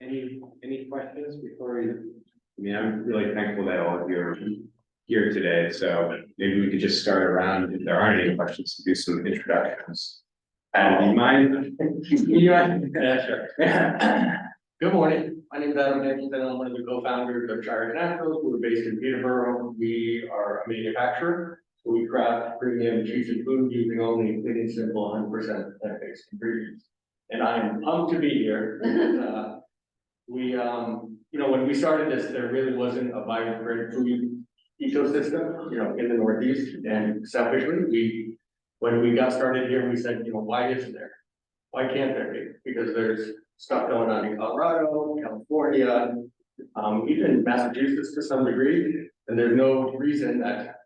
Any questions before we? I mean, I'm really thankful that all of you are here today, so maybe we could just start around, if there aren't any questions, to do some introductions. And you mind? Yeah, sure. Good morning. My name is Adam Nicholson. I'm one of the co-founders of Shire Naturals. We're based in Peterborough. We are a manufacturer. So we craft premium nutritious food using only clean and simple 100% plant-based ingredients. And I am pumped to be here. When we started this, there really wasn't a vibrant food ecosystem, in the Northeast. And selfishly, when we got started here, we said, why isn't there? Why can't there be? Because there's stuff going on in Colorado, California, even Massachusetts to some degree. And there's no reason that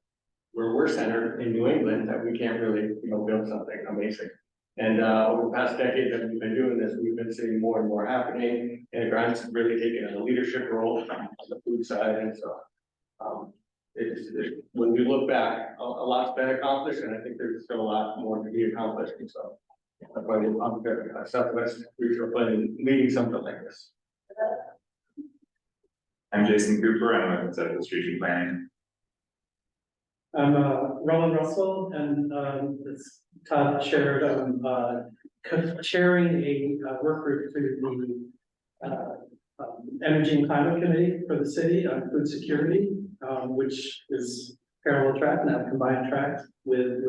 where we're centered in New England that we can't really, build something amazing. And over the past decade that we've been doing this, we've been seeing more and more happening. And Grant's really taken a leadership role on the food side. And so when we look back, a lot's been accomplished, and I think there's still a lot more to be accomplished. And so that's why I'm good. Southwest Regional Planning leading something like this. I'm Jason Cooper. I'm with Southwest Region Planning. I'm Roland Russell, and as Todd shared, I'm chairing a work group through the Energy and Climate Committee for the city on food security, which is parallel track, now combined track with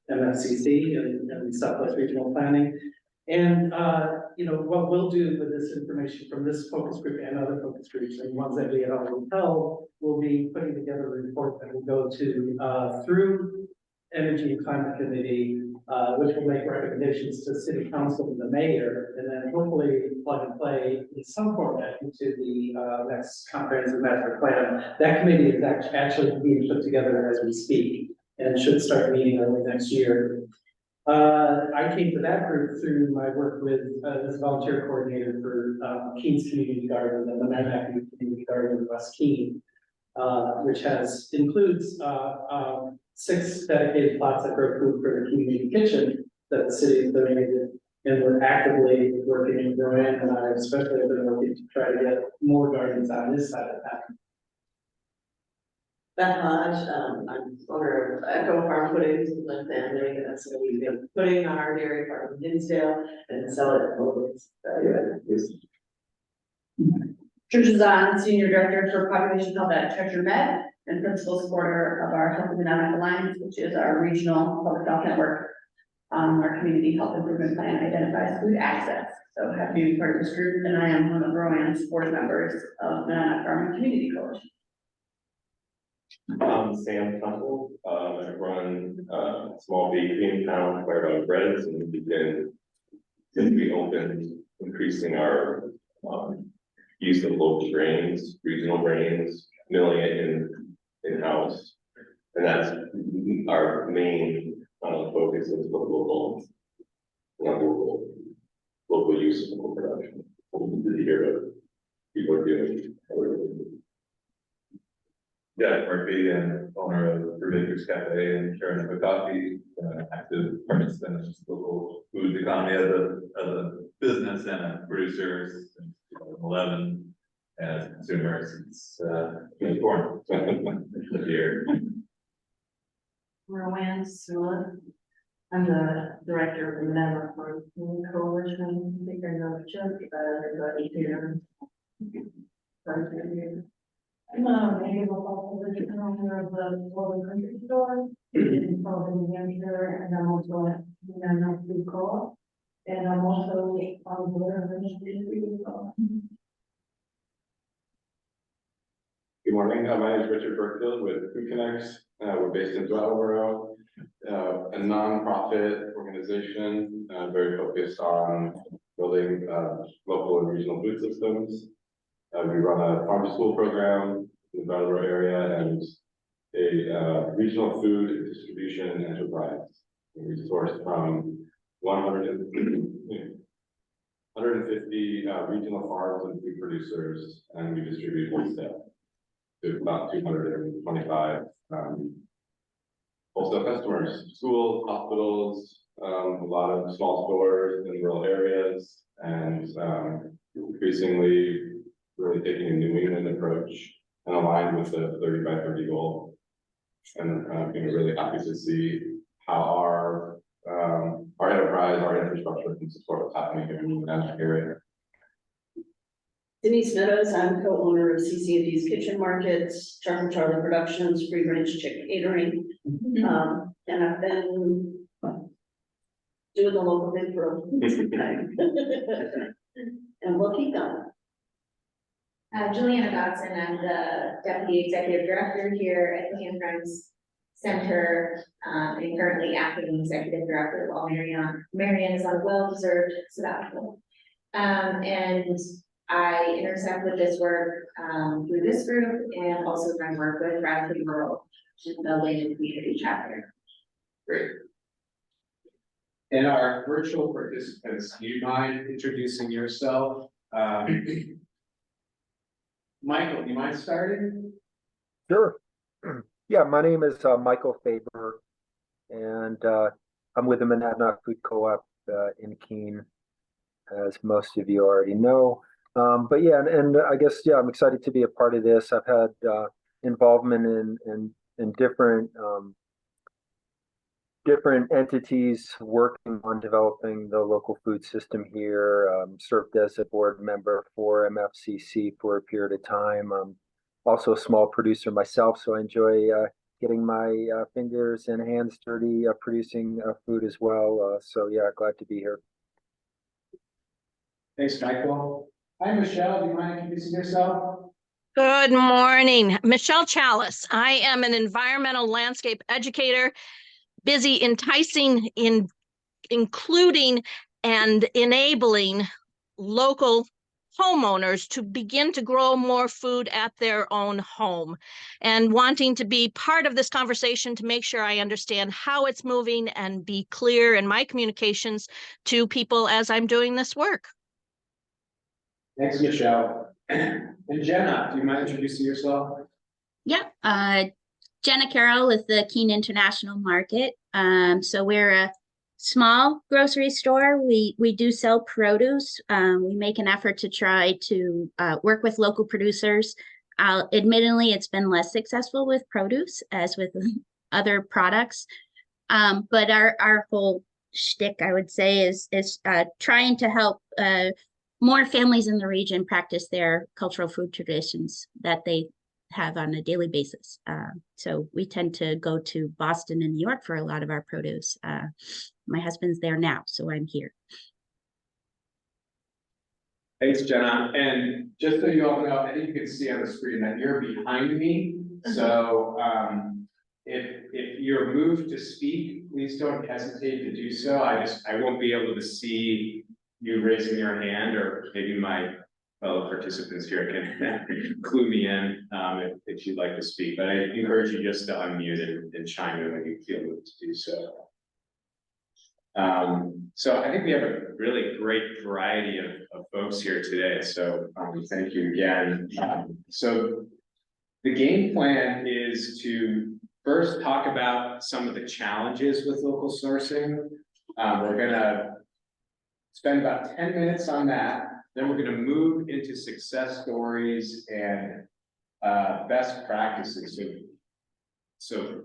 MFCC and Southwest Regional Planning. And what we'll do with this information from this focus group and other focus groups and ones that we had already held, we'll be putting together a report that will go to through Energy and Climate Committee, which will make recommendations to City Council and the mayor, and then hopefully plug and play in some format into the next comprehensive master plan. That committee is actually being put together as we speak and should start meeting early next year. I came to that group through my work with as volunteer coordinator for Keene's Community Garden and the Monadnock Community Garden in West Keene, which includes 6 dedicated plots that grow food for the community kitchen that the city has donated, and we're actively working with Rowan and I especially have been working to try to get more gardens on this side of town. Beth Hodge, I'm owner of Echo Farm Puddings with my family, and so we make pudding on our dairy farm in Dinsdale and sell it locally. Trish on Senior Director for Population Health at Treasure Med and Principal Supporter of our Health and Monadnock Alliance, which is our regional public health network. Our community health improvement plan identifies food access. So happy to be part of this group, and I am one of Rowan's board members of Monadnock Farming Community Coalition. I'm Sam Temple. I run a small bakery in town, Fire Dog Breads, and we've been, since we opened, increasing our use of local grains, regional grains, milling it in-house. And that's our main focus is local use of local production. To hear what people are doing. Yeah, Murphy, and owner of Brew Bakers Cafe and Sharon of Coffee, active participant in the local food economy as a business and a producer since 2011, and as a consumer since being born. Here. Rowan Sula. I'm the director of the Monadnock Farming Coalition. I think I know just about everybody here. I'm a local owner of the Golden Country Store in Sullivan, New Hampshire, and I'm also at Monadnock Food Co-op, and I'm also on the board of the Co-op. Good morning. My name is Richard Burkfield with Food Connects. We're based in Brattleboro, a nonprofit organization very focused on building local and regional food systems. We run a farm to school program in the Brattleboro area and a regional food distribution enterprise. We source from 150 regional farms and food producers, and we distribute wholesale to about 225 wholesale customers, schools, hospitals, a lot of small stores in rural areas, and increasingly really taking a New England approach and aligned with the 30 by 30 goal. And really happy to see how our enterprise, our infrastructure can support what's happening here in the area. Denise Meadows, I'm co-owner of CC&D's Kitchen Markets, Chuck and Charlie Productions, Free Range Chicken Catering. And I've been doing the local thing for a long time. And we'll keep going. Juliana Dodson, I'm the Deputy Executive Director here at the Hand Friends Center, and currently acting Executive Director while Marianne is on a well-deserved sabbatical. And I intersect with this work through this group and also my work with Radically Rural, which is the Landon Community Chapter. Great. And our virtual participants, do you mind introducing yourself? Michael, do you mind starting? Sure. Yeah, my name is Michael Faber, and I'm with the Monadnock Food Co-op in Keene, as most of you already know. But yeah, and I guess, yeah, I'm excited to be a part of this. I've had involvement in different entities working on developing the local food system here. Served as a board member for MFCC for a period of time. Also a small producer myself, so I enjoy getting my fingers and hands dirty producing food as well. So yeah, glad to be here. Thanks, Michael. Hi, Michelle, do you mind introducing yourself? Good morning, Michelle Chalice. I am an environmental landscape educator, busy including and enabling local homeowners to begin to grow more food at their own home, and wanting to be part of this conversation to make sure I understand how it's moving and be clear in my communications to people as I'm doing this work. Thanks, Michelle. And Jenna, do you mind introducing yourself? Yeah, Jenna Carroll with the Keene International Market. So we're a small grocery store. We do sell produce. We make an effort to try to work with local producers. Admittedly, it's been less successful with produce as with other products. But our whole shtick, I would say, is trying to help more families in the region practice their cultural food traditions that they have on a daily basis. So we tend to go to Boston and New York for a lot of our produce. My husband's there now, so I'm here. Thanks, Jenna. And just so you all know, I think you can see on the screen that you're behind me. So if you're moved to speak, please don't hesitate to do so. I won't be able to see you raising your hand, or maybe my fellow participants here can clue me in if you'd like to speak, but I encourage you just to unmute and chime in when you feel moved to do so. So I think we have a really great variety of folks here today, so thank you again. So the game plan is to first talk about some of the challenges with local sourcing. We're gonna spend about 10 minutes on that. Then we're going to move into success stories and best practices. So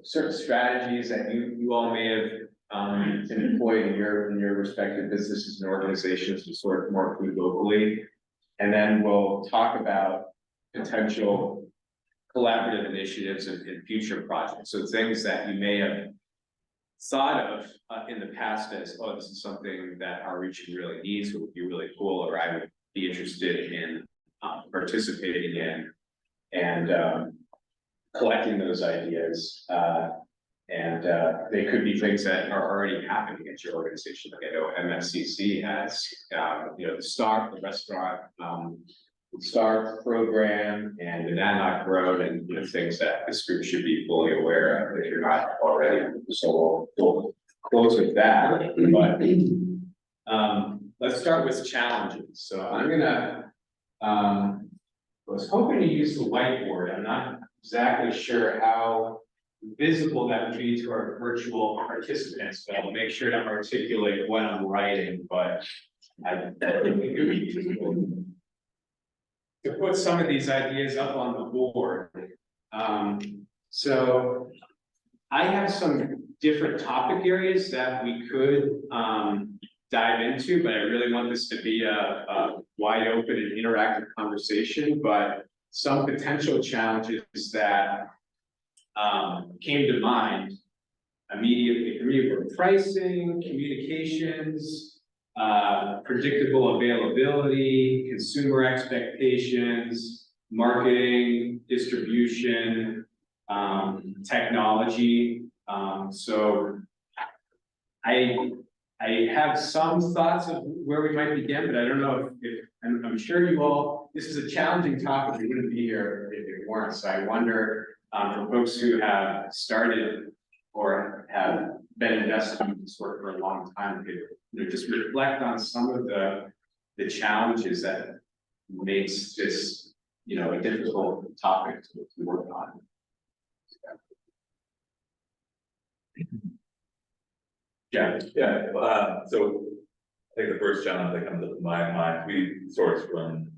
certain strategies that you all may have employed in your respective businesses and organizations to sort more food locally. And then we'll talk about potential collaborative initiatives and future projects. So things that you may have thought of in the past as, oh, this is something that our region really needs, or would be really cool, or I would be interested in participating in, and collecting those ideas. And they could be things that are already happening at your organization. Like I know MFCC has, the restaurant, the STAR program, and the Monadnock Road, and things that this group should be fully aware of if you're not already. So we'll close with that. But let's start with challenges. So I'm gonna. I was hoping to use the whiteboard. I'm not exactly sure how visible that would be to our virtual participants, but I'll make sure to articulate what I'm writing. But to put some of these ideas up on the board. So I have some different topic areas that we could dive into, but I really want this to be a wide open and interactive conversation. But some potential challenges that came to mind immediately for me were pricing, communications, predictable availability, consumer expectations, marketing, distribution, technology. So I have some thoughts of where we might begin, but I don't know if I'm sure you all, this is a challenging topic. We wouldn't be here if it weren't. So I wonder, for folks who have started or have been invested in this work for a long time, just reflect on some of the challenges that makes this, a difficult topic to work on. Yeah, so I think the first challenge that comes up to my mind, we source from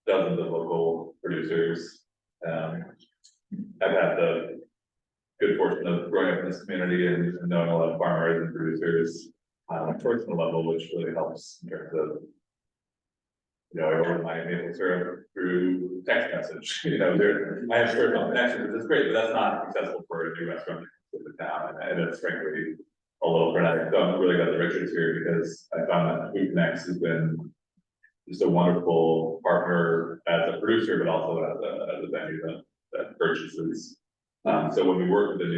dozens of local producers. I've had the good fortune of growing up in this community and knowing a lot of farmers and producers on a personal level, which really helps in terms of, I order my maple syrup through text message. I have personal connections, which is great, but that's not accessible for a new restaurant in the town, and it's frankly a little frenetic. So I'm really glad that Richard's here because I found that Food Connects has been just a wonderful partner as a producer, but also as a venue that purchases. So when we work with a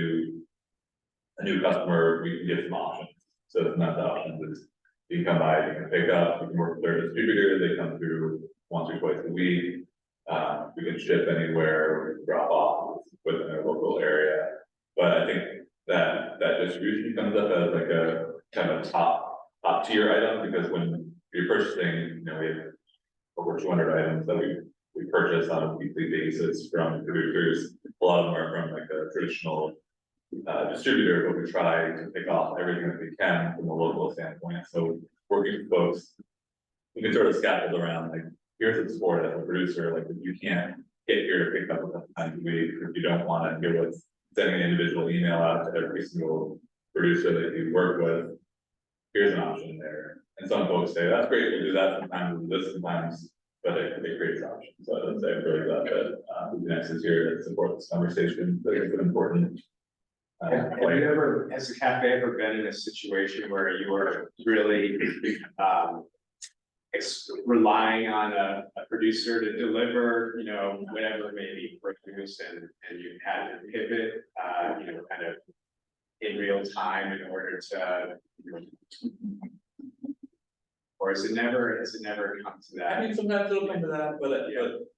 new customer, we can give some options. So it's not the options is you can come by, you can pick up, you can work with their distributor, they come through once or twice a week. We can ship anywhere, we can drop off within their local area. But I think that distribution comes up as like a kind of top tier item, because when you're purchasing, we have over 200 items that we purchase on a weekly basis from producers. A lot of them are from like a traditional distributor, but we try to pick off everything that we can from a local standpoint. So working with folks, we can sort of scaffold around like, here's the support as a producer, like if you can't get here to pick up a couple times a week, if you don't want to deal with sending an individual email out to every single producer that you work with, here's an option there. And some folks say, that's great, we'll do that sometimes, we'll do this sometimes, but it creates options. So I would say I'm really glad that Next is here to support this conversation. I think it's an important. Has the cafe ever been in a situation where you were really relying on a producer to deliver, whatever maybe produce, and you had to pivot, kind of in real time in order to, or has it never come to that? I mean, sometimes it'll come to that, but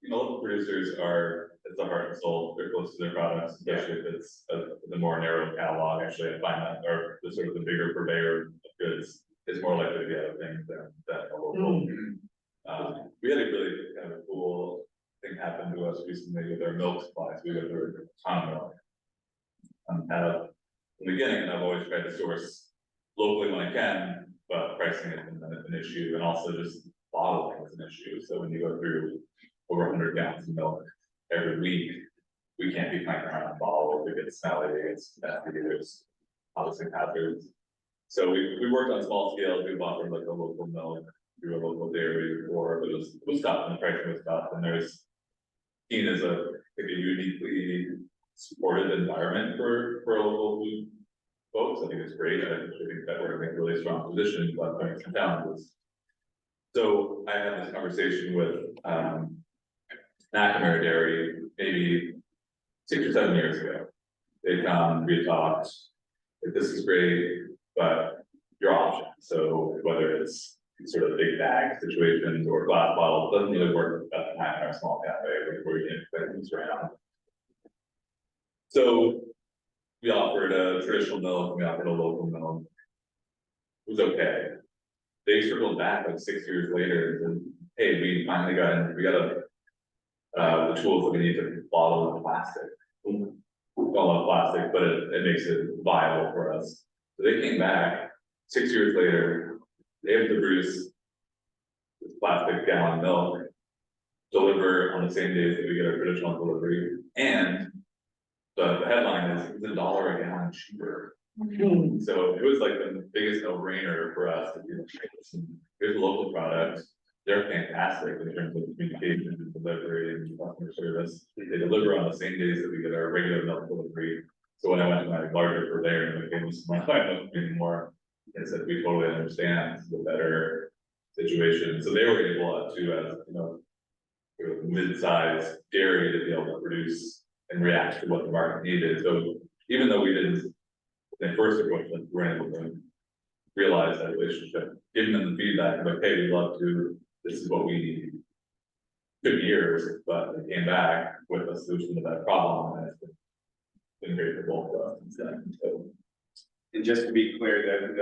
local producers are, it's the heart and soul, they're close to their products, especially if it's the more narrow catalog. Actually, I find that, or the sort of the bigger purveyor of goods is more likely to be out of things than a local. We had a really kind of cool thing happen to us recently with our milk supplies. We got a ton of milk. At the beginning, and I've always tried to source locally when I can, but pricing has been an issue, and also just bottling is an issue. So when you go through over 100 gallons of milk every week, we can't be clanking around bottles. It gets smelly, it's nasty, there's obviously hazards. So we worked on small scales. We've offered like a local milk through a local dairy before, but it was tough, and the pricing was tough. And there's seen as a uniquely supported environment for local food folks. I think it's great. I think that we're in a really strong position, but there are some challenges. So I had this conversation with McNamara Dairy maybe 6 or 7 years ago. They come, we talked, this is great, but your option. So whether it's sort of big bag situations or glass bottles, doesn't really work at the time in our small cafe where you can things around. So we offered a traditional milk, we offered a local milk. It was okay. They circled back like 6 years later and, hey, we finally got the tools that we need to bottle in plastic. All in plastic, but it makes it viable for us. So they came back 6 years later, they have to produce this plastic gallon milk deliver on the same days that we get our traditional delivery, and the headline is it's $1 a gallon cheaper. So it was like the biggest no-brainer for us to be like, listen, here's a local product. They're fantastic in terms of communication and delivery and customer service. They deliver on the same days that we get our regular milk delivery. So when I went to my larger purveyor and they gave us my milk anymore, they said we totally understand the better situation. So they were able to, as you know, mid-sized dairy to be able to produce and react to what the market needed. So even though we didn't, the first approach, we're able to realize that relationship, giving them the feedback, like, hey, we love to, this is what we need. Took years, but they came back with a solution to that problem, and it's been great for both of us. So, And just to be clear,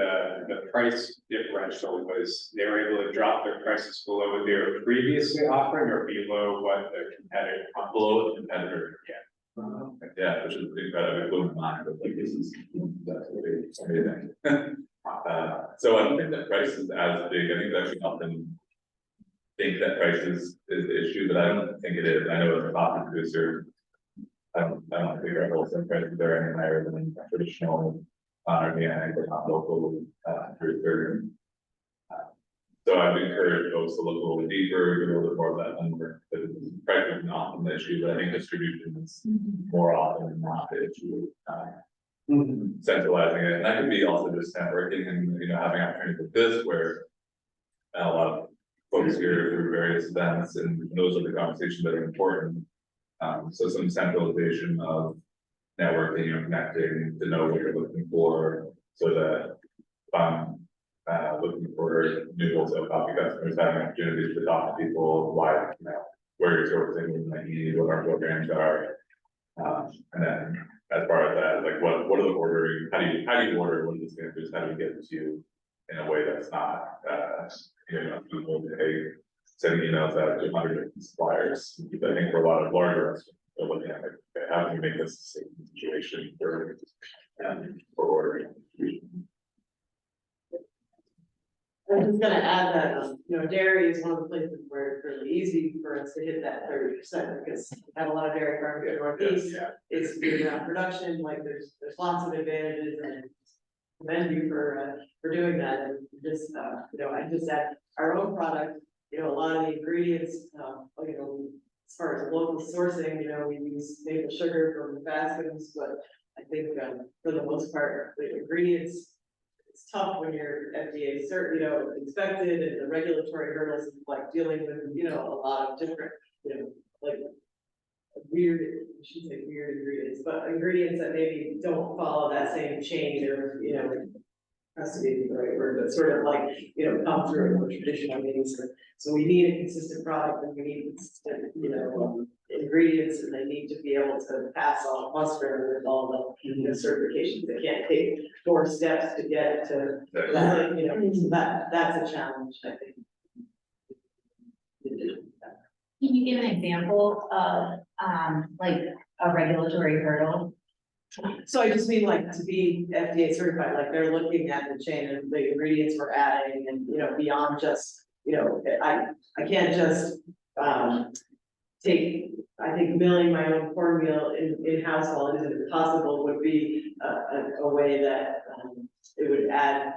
the price differential was, they were able to drop their prices below what they were previously offering or below what the competitor. below the competitor, Yeah. yeah, which is incredible, blew my mind, but like, this is, that's amazing. So I don't think that price is as big, I think that we often think that price is the issue, but I don't think it is. I know as a coffee producer, I don't think our wholesale prices are any higher than traditional organic or not local producer. So I would encourage folks to look a little deeper, get a little bit more of that number. Price is not often the issue, but I think distribution is more often than not the issue. Centralizing it, and that could be also just networking and, you know, having opportunities like this where a lot of folks here through various events, and those are the conversations that are important. So some centralization of networking and connecting to know what you're looking for, so that if I'm looking for new wholesale coffee customers, having opportunities to talk to people, why, you know, where you're sourcing, what you need, what our programs are. And then as far as that, like what are the ordering, how do you order, what are the standards, how do we get it to you in a way that's not, you know, people hey, sending emails out to 100 different suppliers. I think for a lot of larger restaurants, they're looking at like, okay, how can we make this a safe situation for ordering? I was just gonna add that, you know, dairy is one of the places where it's really easy for us to hit that 30%, because we have a lot of dairy farms in the Northeast. Yeah. It's year-round production, like there's lots of advantages, and commend you for doing that. And just, you know, I just add our own product, you know, a lot of the ingredients, you know, as far as local sourcing, you know, we use maple sugar from the Baskins, but I think, for the most part, the ingredients, it's tough when you're FDA cert, you know, inspected, and the regulatory hurdles of like dealing with, you know, a lot of different, you know, like weird, I shouldn't say weird ingredients, but ingredients that maybe don't follow that same chain, or, you know, has to be the right word, but sort of like, you know, come through a more traditional means. So we need a consistent product, and we need consistent, you know, ingredients, and they need to be able to pass all muster with all the, you know, certifications. They can't take 4 steps to get to that, you know, so that's a challenge, I think. Can you give an example of, like a regulatory hurdle? So I just mean like to be FDA certified, like they're looking at the chain and the ingredients we're adding, and, you know, beyond just, you know, I can't just, take, I think milling my own cornmeal in-house, while it isn't possible, would be a way that, it would add,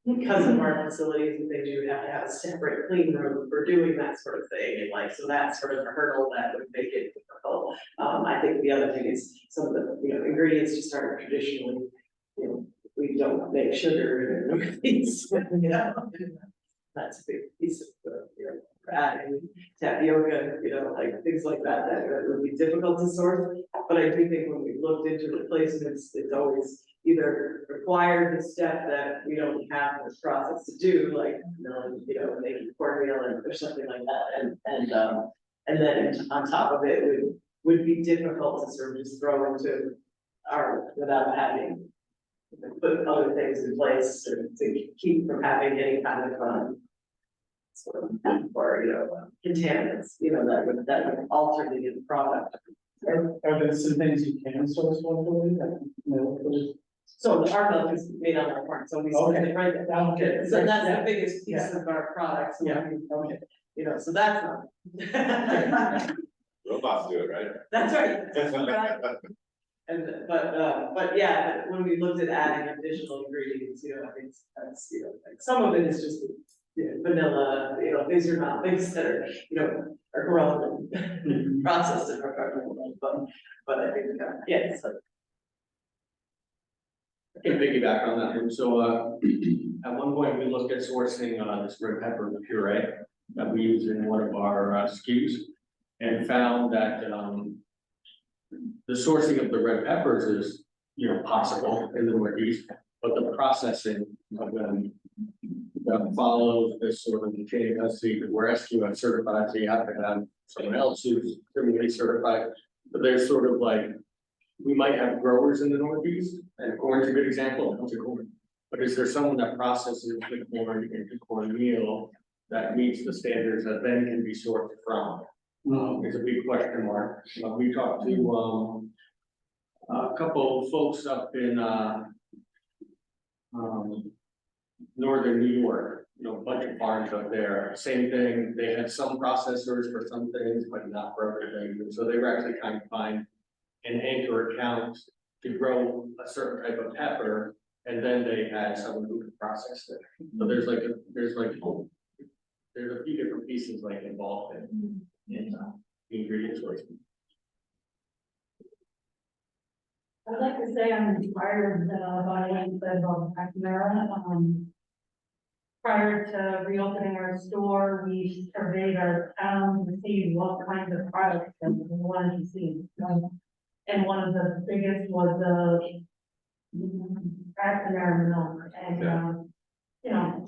because of our facilities and things, you would have to have a separate clean room for doing that sort of thing, and like, so that's sort of a hurdle that would make it difficult. I think the other thing is some of the, you know, ingredients just aren't traditionally, you know, we don't make sugar and things, you know. That's a big piece of the, you know, adding tapioca, you know, like things like that, that would be difficult to source. But I do think when we looked into replacements, it's always either required the step that we don't have this process to do, like, you know, making cornmeal or something like that, and then on top of it would be difficult to sort of just throw into our, without having put other things in place to keep from having any kind of sort of, or, you know, contaminants, you know, that would alter the product. Are there some things you can source locally, like milk So our milk is made on our farm, so we source it right down, Okay. so that's Yeah. the biggest piece Yeah. of our product, so Yeah. okay, you know, so that's not. Robots do it, right? That's right. And, but yeah, when we looked at adding additional ingredients, you know, I think that's, you know, like some of it is just, you know, vanilla, you know, these are not things that are, you know, are grown and processed in our garden, but I think, yeah, so. I can piggyback on that one, so, at one point, we looked at sourcing, this red pepper puree that we use in one of our SKUs. And found that, the sourcing of the red peppers is, you know, possible in the Northeast, but the processing of them that follows this sort of chain of custody, we're SQF certified, so you have to have someone else who's similarly certified. But there's sort of like, we might have growers in the Northeast, and corn's a good example, it's a corn. But is there someone that processes the corn into cornmeal that meets the standards that then can be sourced from? Is a big question mark. We talked to, a couple of folks up in, northern New York, you know, a bunch of farms up there, same thing, they had some processors for some things, but not for other things, and so they were actually trying to find an anchor account to grow a certain type of pepper, and then they had someone who could process it. So there's a few different pieces like involved in the ingredient sourcing. I'd like to say I'm inspired by what you said about McNamara. Prior to reopening our store, we surveyed our town to see what kinds of products that we wanted to see. And one of the biggest was the McNamara milk, and you know,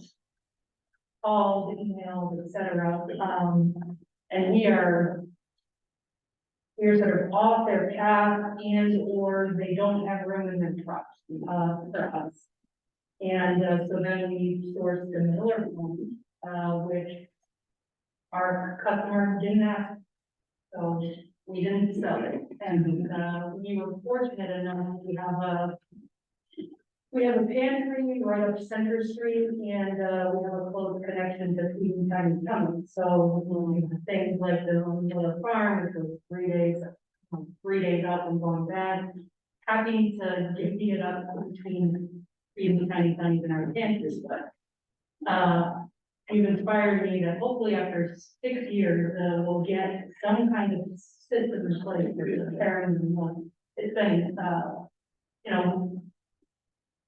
all the emails, etc. And we're sort of off their path, and or they don't have room in their trucks, for us. And, so then we sourced the Miller one, which our customers didn't ask. So we didn't sell it, and, we were fortunate enough to we have a pantry right up Center Street, and, we have a close connection to Feed and Tiny Tunnels. So, things like the farm, which was 3 days up and going back. Happy to divvy it up between Feed and Tiny Tunnels and our pantry, but, you've inspired me that hopefully after 6 years, we'll get some kind of system in place for the parents and what. It's been, you know,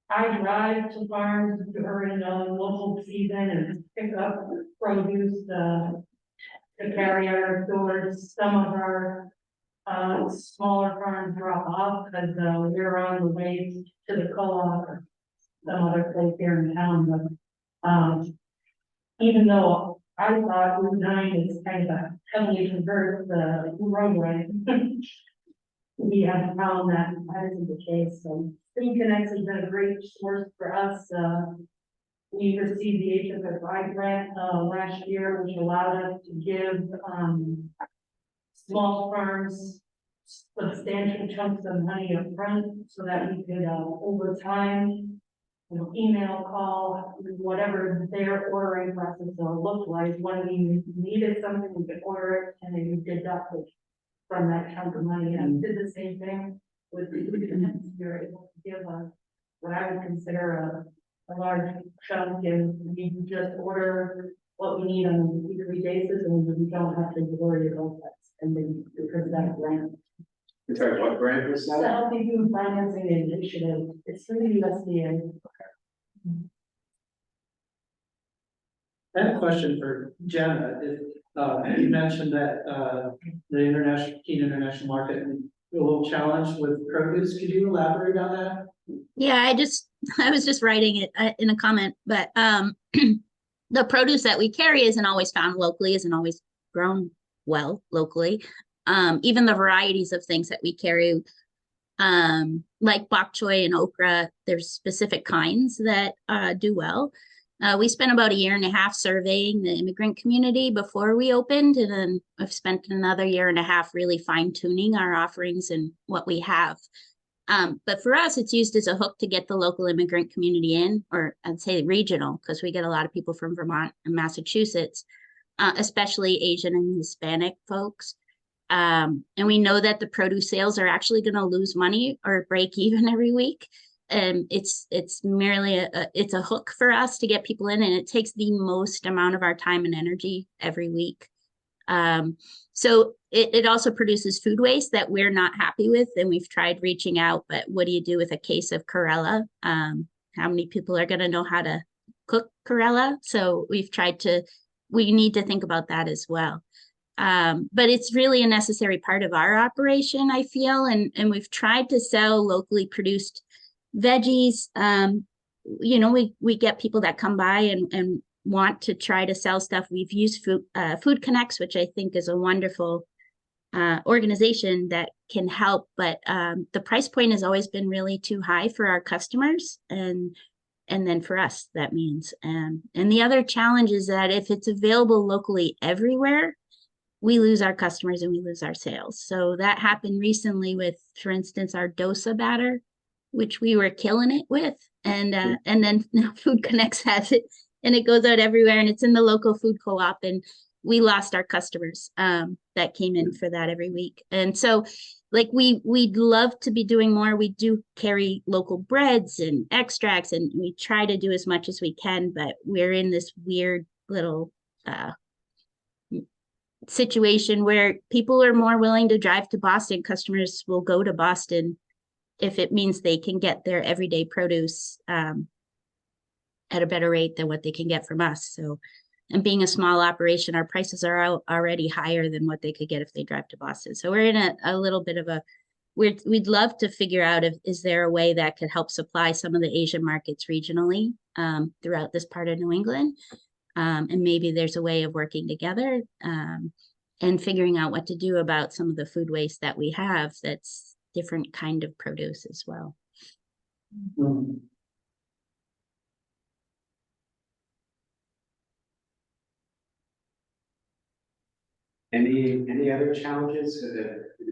I drive to farms during the local season and pick up produce, to carry our stores. Some of our, smaller farms drop off because, we're on the way to the co-op or some other place here in town, but, even though I thought Route 9 is kind of a heavily traversed, roadway, we have found that that isn't the case, so Food Connects has been a great source for us. We received the HFSI grant, last year, which allowed us to give, small farms substantial chunks of money up front, so that we could, over time, you know, email, call, whatever their ordering process looked like. When we needed something, we could order it, and then we deduct it from that chunk of money, and did the same thing with the you're able to give what I would consider a large chunk, and we can just order what we need on a weekly basis, and we don't have to worry about that spending because of that grant. I'm sorry, what brand was It's a that? Healthy Food Financing Initiative. It's through the USDA. I have a question for Jenna. If, you mentioned that, the Keene International Market, and a little challenge with produce. Could you elaborate on that? Yeah, I was just writing it in a comment, but the produce that we carry isn't always found locally, isn't always grown well locally. Even the varieties of things that we carry, like bok choy and okra, there's specific kinds that do well. We spent about 1.5 years surveying the immigrant community before we opened, and then I've spent another 1.5 years really fine tuning our offerings and what we have. But for us, it's used as a hook to get the local immigrant community in, or I'd say regional, because we get a lot of people from Vermont and Massachusetts, especially Asian and Hispanic folks. And we know that the produce sales are actually going to lose money or break even every week. And it's merely it's a hook for us to get people in, and it takes the most amount of our time and energy every week. So it also produces food waste that we're not happy with, and we've tried reaching out, but what do you do with a case of Corella? How many people are going to know how to cook Corella? So we need to think about that as well. But it's really a necessary part of our operation, I feel, and we've tried to sell locally produced veggies. You know, we get people that come by and want to try to sell stuff. We've used Food Connects, which I think is a wonderful organization that can help, but the price point has always been really too high for our customers, and then for us, that means. And the other challenge is that if it's available locally everywhere, we lose our customers and we lose our sales. So that happened recently with, for instance, our dosa batter, which we were killing it with, and then now Food Connects has it, and it goes out everywhere, and it's in the local food co-op, and we lost our customers that came in for that every week. And so, like, we'd love to be doing more. We do carry local breads and extracts, and we try to do as much as we can, but we're in this weird little situation where people are more willing to drive to Boston. Customers will go to Boston if it means they can get their everyday produce at a better rate than what they can get from us. So, and being a small operation, our prices are already higher than what they could get if they drive to Boston. So we're in a little bit of we'd love to figure out is there a way that could help supply some of the Asian markets regionally throughout this part of New England. And maybe there's a way of working together and figuring out what to do about some of the food waste that we have that's different kind of produce as well. Mm. Any other challenges?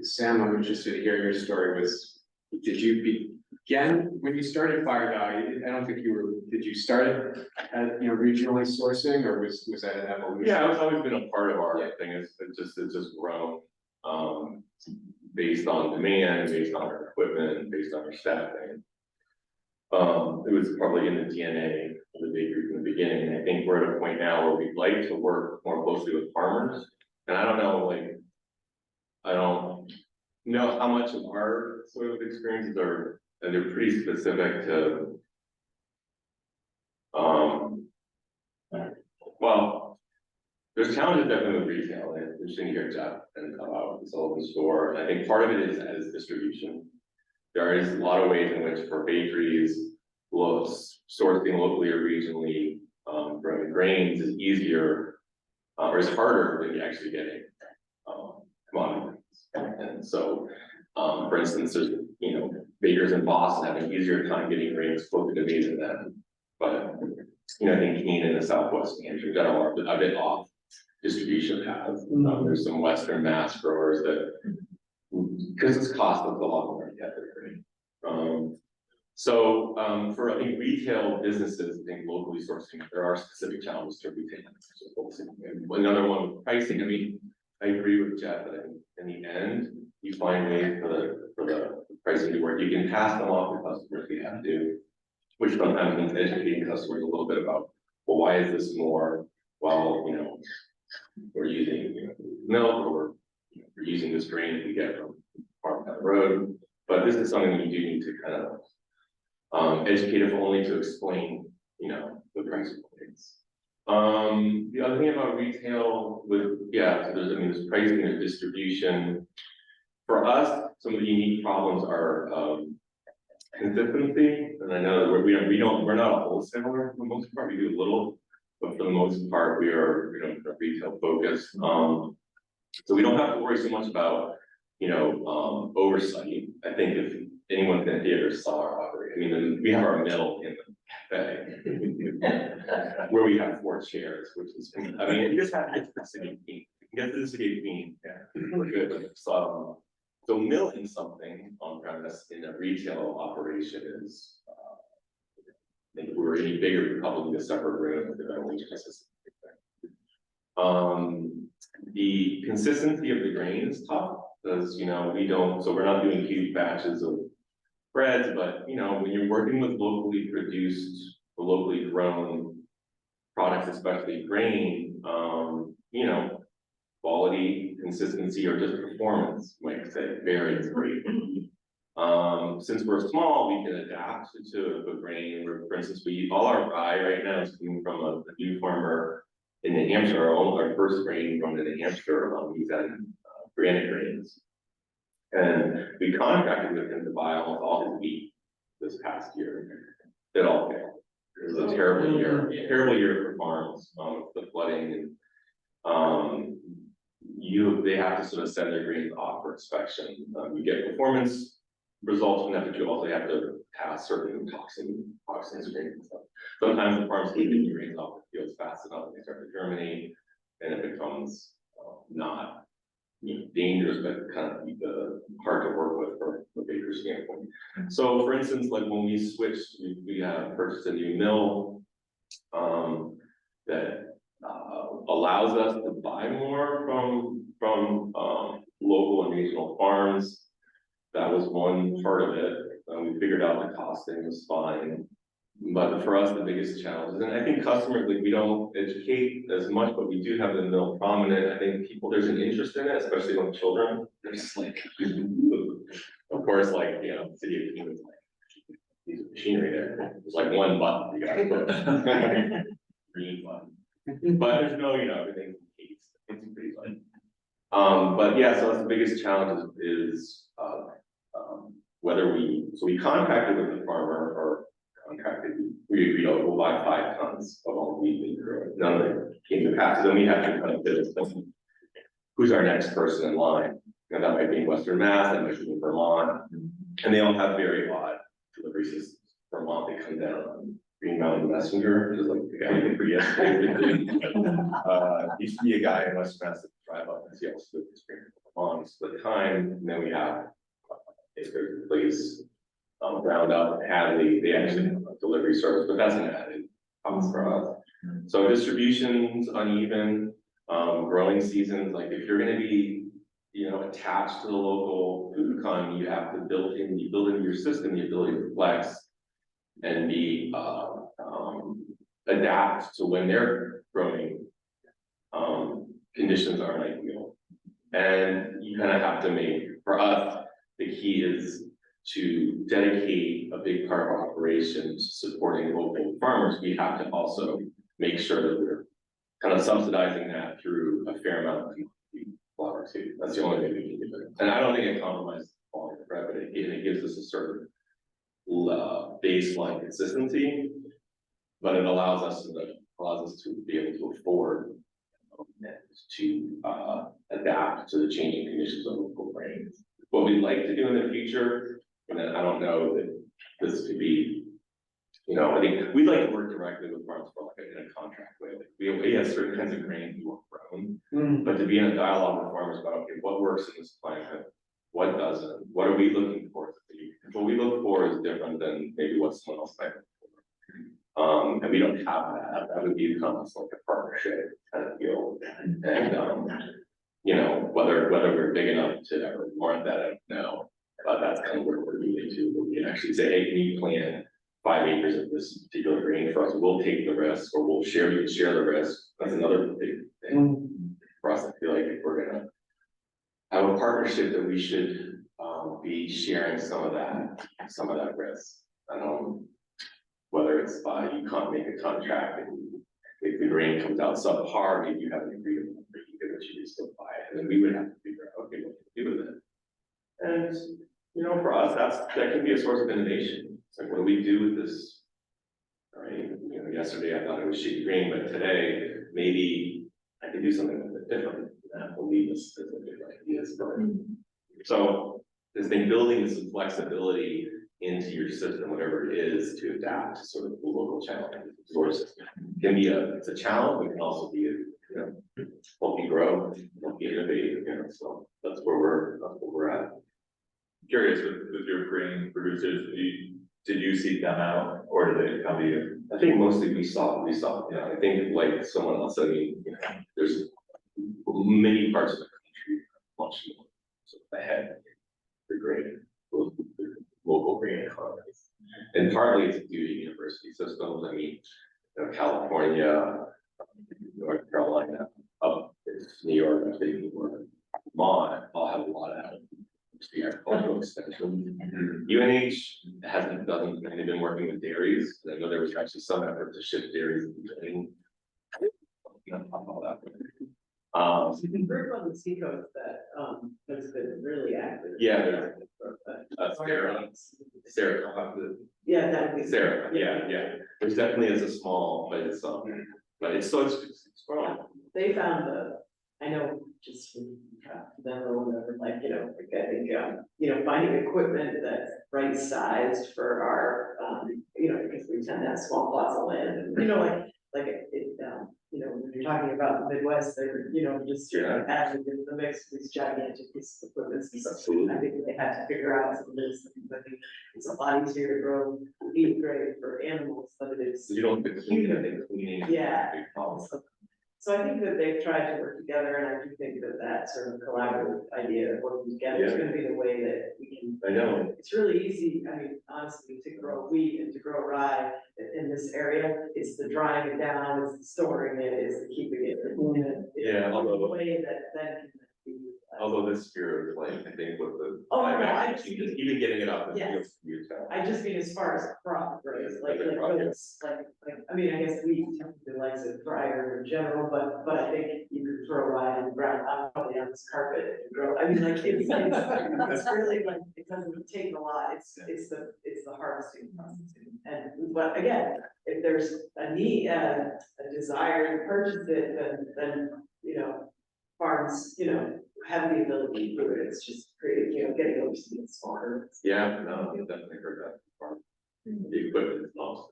Sam, I'm interested to hear your story. Did you begin when you started Fire Dog? I don't think did you start at, regionally sourcing, or was that an evolution? Yeah, it's always been a part of our thing. It's just grown, based on demand, based on our equipment, based on our staffing. It was probably in the DNA of the bakery from the beginning. And I think we're at a point now where we'd like to work more closely with farmers. And I don't know, I don't know how much of our sort of experiences and they're pretty specific to, well, there's challenges definitely with retail, and it's interesting to hear Jeff and about the Sullivan store. And I think part of it is distribution. There is a lot of ways in which for bakeries, sourcing locally or regionally from grains is easier or is harder than actually getting commodities. And so, for instance, there's bakers in Boston have an easier time getting grains closer to me than them. But I think Keene in the Southwest in general are a bit off distribution paths. There's some Western Mass growers that, because it's cost us a lot more to get their grain. For I think retail businesses, I think locally sourcing, there are specific challenges to retail. Another one with pricing. I mean, I agree with Jeff that in the end, you find ways for the pricing to work. You can pass them off to customers if you have to, which sometimes means educating customers a little bit about, well, why is this more? Well, we're using milk, or we're using this grain that we get from farm down the road. But this is something you do need to kind of educate, if only to explain, the price points. The other thing about retail so there's pricing and distribution. For us, some of the unique problems are consistency, and I know that we're not a wholesaler for the most part. We do a little, but for the most part, we're retail focused. So we don't have to worry so much about oversight. I think if anyone in the theater saw our operation, I mean, we have our mill in the cafe where we have 4 chairs, which is, you just have to get to the city of Keene. Get to the city of Keene, we're good. So So milling something on premise in a retail operation is, if we were any bigger, probably a separate room with the ventilation system. The consistency of the grain is tough, because, you know, so we're not doing huge batches of breads, but, you know, when you're working with locally produced, or locally grown products, especially grain, you know, quality, consistency, or just performance, might say, varies greatly. Since we're small, we can adapt to the grain. For instance, all our rye right now is coming from a new farmer in New Hampshire. Our first grain from New Hampshire, he's at granite grains. And we contracted with him to buy almost all his wheat this past year. It all failed. It was a terrible year for farms, with the flooding, and they have to sort of send their grains off for inspection. You get performance results from that, but you also have to pass certain toxin screening and stuff. Sometimes the farms can't get the grains off the fields fast enough, and they start to germinate, and it becomes not, you know, dangerous, but kind of hard to work with from a baker standpoint. So, for instance, like when we switched, we purchased a new mill that allows us to buy more from local and regional farms. That was one part of it. We figured out the costing was fine. But for us, the biggest challenge, and I think customers, like, we don't educate as much, but we do have the mill prominent. I think there's an interest in it, especially with children. They're just like, of course, like, you know, City of King's like, piece of machinery there. There's like one button you gotta push. Green button. But there's no, you know, everything's it's pretty fun. But yeah, so that's the biggest challenge is whether we contracted with the farmer, or we agreed, we'll buy 5 tons of all wheat we grew. None of it came to pass. So then we had to kind of build who's our next person in line. And that might be in Western Mass, that might be in Vermont, and they all have very odd delivery systems. Vermont, they come down on Green Mountain Messenger, which is like the guy who for yesterday. Used to be a guy in Western Mass that drive up and see all split the screen on split time, and then we have a place round up Hadley, they actually have a delivery service, but that's an added cost for us. So distribution's uneven, growing seasons, like if you're gonna be, you know, attached to the local food economy, you have to build into your system the ability to flex and be adapt to when they're growing conditions aren't ideal. And you kind of have to make, for us, the key is to dedicate a big part of our operation to supporting local farmers. We have to also make sure that we're kind of subsidizing that through a fair amount of commodity flour too. That's the only way we can do it. And I don't think it compromises quality of bread, but it gives us a certain baseline consistency, but it allows us to be able to afford to adapt to the changing conditions of local grains. What we'd like to do in the future, and I don't know that this could be, you know, I think we'd like to work directly with farms for like in a contract way. Like we have certain kinds of grains we want grown, but to be in a dialogue with farmers about, okay, what works in this climate, what doesn't, what are we looking for? What we look for is different than maybe what someone else might look for. And we don't have that. That would become like a partnership kind of deal. And you know, whether we're big enough to ever warrant that, I don't know. But that's kind of where we're moving to, where we can actually say, hey, can you plant 5 acres of this particular grain for us? We'll take the risk, or we can share the risk. That's another big thing for us. I feel like if we're gonna have a partnership, that we should be sharing some of that risk. Whether it's by you can't make a contract, and if the grain comes out subpar, maybe you have an agreement that you can still buy it, and then we would have to figure out, okay, what to do with it. And you know, for us, that can be a source of innovation. It's like, what do we do with this? All right, you know, yesterday I thought it was shitty grain, but today maybe I could do something a bit different. I believe this is a good idea. So this thing, building some flexibility into your system, whatever it is, to adapt to sort of the local challenges. Sources can be it's a challenge, but can also be you know, help you grow, help you innovate. You know, so that's where we're at. curious with your grain producers, did you seek them out or did they come to you? I think mostly we saw, yeah, I think like someone else, I mean, you know, there's many parts of the country much more so ahead. The great local grain economies. And partly it's due to university systems, I mean, you know, California, North Carolina, up it's New York, upstate New York, Vermont, all have a lot of help. The agricultural extension. UNH doesn't really been working with dairies. I know there was actually some effort to shift dairies in the beginning. All that. You can group on the seacoast that, has been really active. Yeah, Sarah, Yeah, that would be. Sarah, yeah. There's definitely is a small, but it's it's growing. They found I know just from them or whatever, like, you know, like I think, you know, finding equipment that's right sized for our, you know, because we tend to have small plots of land and, you know, like it, you know, when you're talking about the Midwest, they're, you know, just adding into the mix these gigantic pieces of equipment. Absolutely. I think they had to figure out some of this, I think it's a lot easier to grow feed grade for animals than it is. You don't get the cleaning. Yeah. So I think that they've tried to work together, and I do think that that sort of collaborative idea of working together is gonna be the way that we can. I know. It's really easy, I mean, honestly, to grow wheat and to grow rye in this area, it's the drying it down, it's the storing it, it's the keeping it. Yeah, It's although- the way that then can be utilized. Although this year is like, I think with the. Oh, no, I just- Even getting it up in Yes. fields for you to. I just mean as far as crop, right, like, Other crop, yeah. it's like, I mean, I guess we typically likes it drier in general, but I think you could throw rye on the ground, probably on this carpet and grow, I mean, like, it's really like, it doesn't take a lot, it's the harvesting processing. And, but again, if there's a need, a desire to purchase it, then, you know, farms, you know, have the ability to do it, it's just creating, you know, getting those seeds smaller. Yeah, no, I definitely heard that before. The equipment is lost.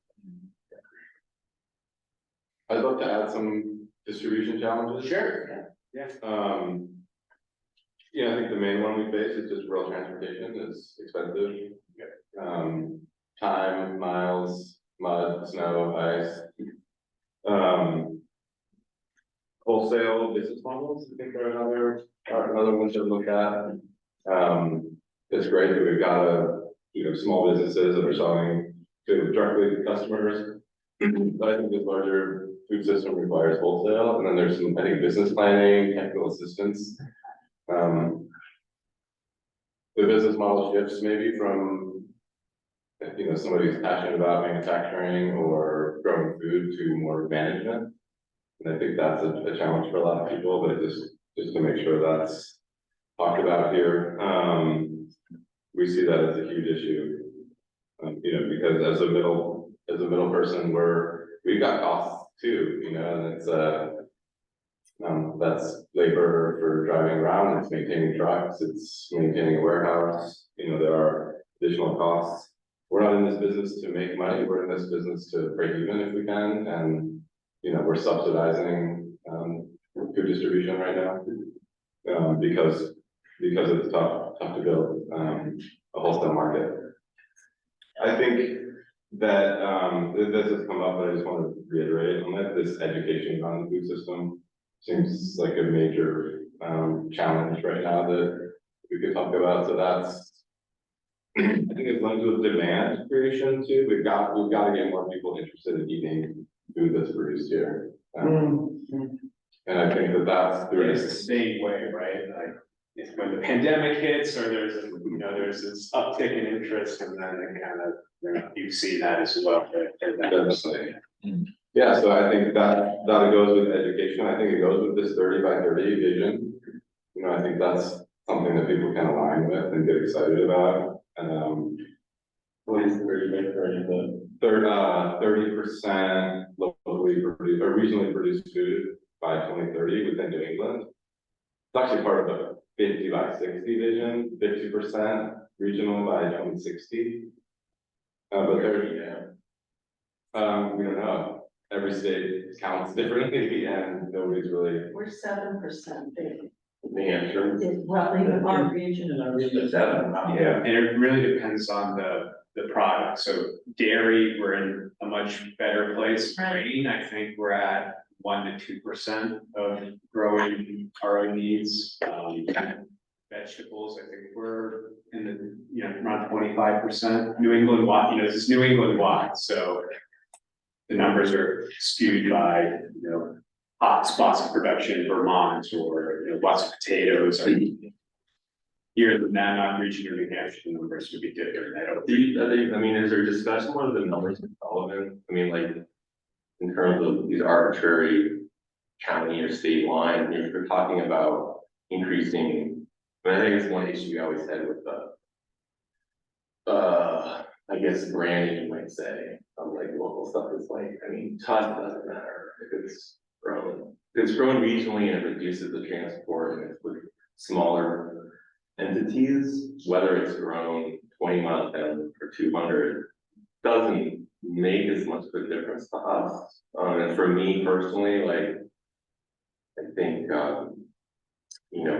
I'd love to add some distribution challenges. Sure. Yeah, I think the main one we face is just rural transportation is expensive. Time, miles, mud, snow, ice. Wholesale business models, I think are another one to look at. It's great that we've got small businesses that are selling directly to customers. But I think this larger food system requires wholesale, and then there's some, I think, business planning, technical assistance. The business model shifts maybe from, somebody who's passionate about manufacturing or growing food to more management. And I think that's a challenge for a lot of people, but just to make sure that's talked about here. We see that as a huge issue. Because as a middle person, we've got costs too, and it's that's labor for driving around, it's maintaining trucks, it's maintaining a warehouse, there are additional costs. We're not in this business to make money, we're in this business to break even if we can, and we're subsidizing food distribution right now. Because it's tough to build a wholesale market. I think that this has come up, but I just want to reiterate on that this education on the food system seems like a major challenge right now that we could talk about. So that's I think it blends with demand creation too. We've got to get more people interested in eating food that's produced here. And I think that's It's the same way, right? Like if when the pandemic hits or there's this uptick in interest and then it kind of, you see that as well. Definitely. Yeah, so I think that goes with education. I think it goes with this 30 by 30 vision. I think that's something that people can align with and get excited about. What is 30 by 30? 30% locally produced or regionally produced food by 2030 within New England. It's actually part of the 50 by 60 vision, 50% regional by 2060. But we don't know. Every state counts differently and nobody's really. We're 7% big. New Hampshire. Well, even our region. Yeah, and it really depends on the product. So dairy, we're in a much better place. Grain, I think we're at 1 to 2% of growing our own needs. Vegetables, I think we're in the, around 25%. New England wide, this is New England wide, so the numbers are skewed by, hot spots of production, Vermont, or, lots of potatoes. Here in the Monadnock region or New Hampshire, the numbers would be different. Is there discussion whether the numbers are relevant? Like, in terms of these arbitrary county or state lines, if we're talking about increasing, I think it's one issue we always had with I guess branding, you might say, of like local stuff is like, to us, it doesn't matter if it's grown. If it's grown regionally and it reduces the transport and it's with smaller entities, whether it's grown 20 miles down or 200, doesn't make as much of a difference to us. And for me personally, I think,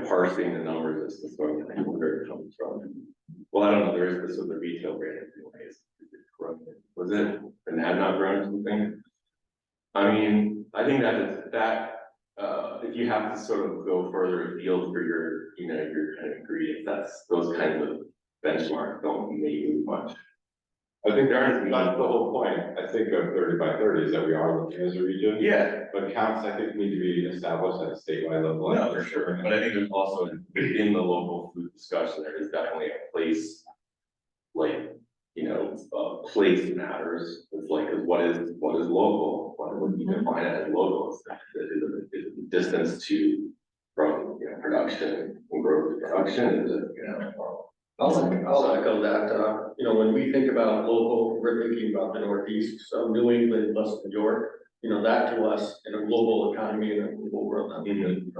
parsing the numbers as to sort of where it comes from. Well, I don't know, there is this with the retail brand anyways. Was it an ad not grown something? I think if you have to sort of go further afield for your, your kind of ingredients, those kinds of benchmarks don't make as much. I think that's the whole point, I think, of 30 by 30 is that we are looking as a region. Yeah. But counts, I think, need to be established at a statewide level. No, for sure, but I think there's also within the local food discussion, there is definitely a place, place matters. It's what is local? What would you define it as local? Is the distance from production and growth to production? Is it, I'll echo that, when we think about local, we're thinking about the Northeast, so New England, plus New York. That to us in a global economy and a global world,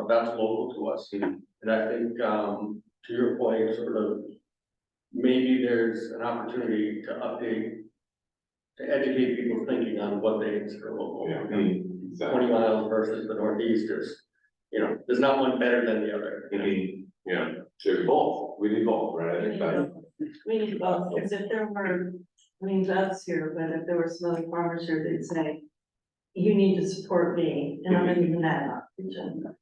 that's local to us. And I think, to your point, sort of, maybe there's an opportunity to educate people thinking on what they consider local. Yeah. 20 miles versus the Northeast is, there's not one better than the other. Yeah, there's both, we need both, right? I think that. We need both, because if there were, Doug's here, but if there were some other farmers here, they'd say, you need to support me, and I'm in the Monadnock region.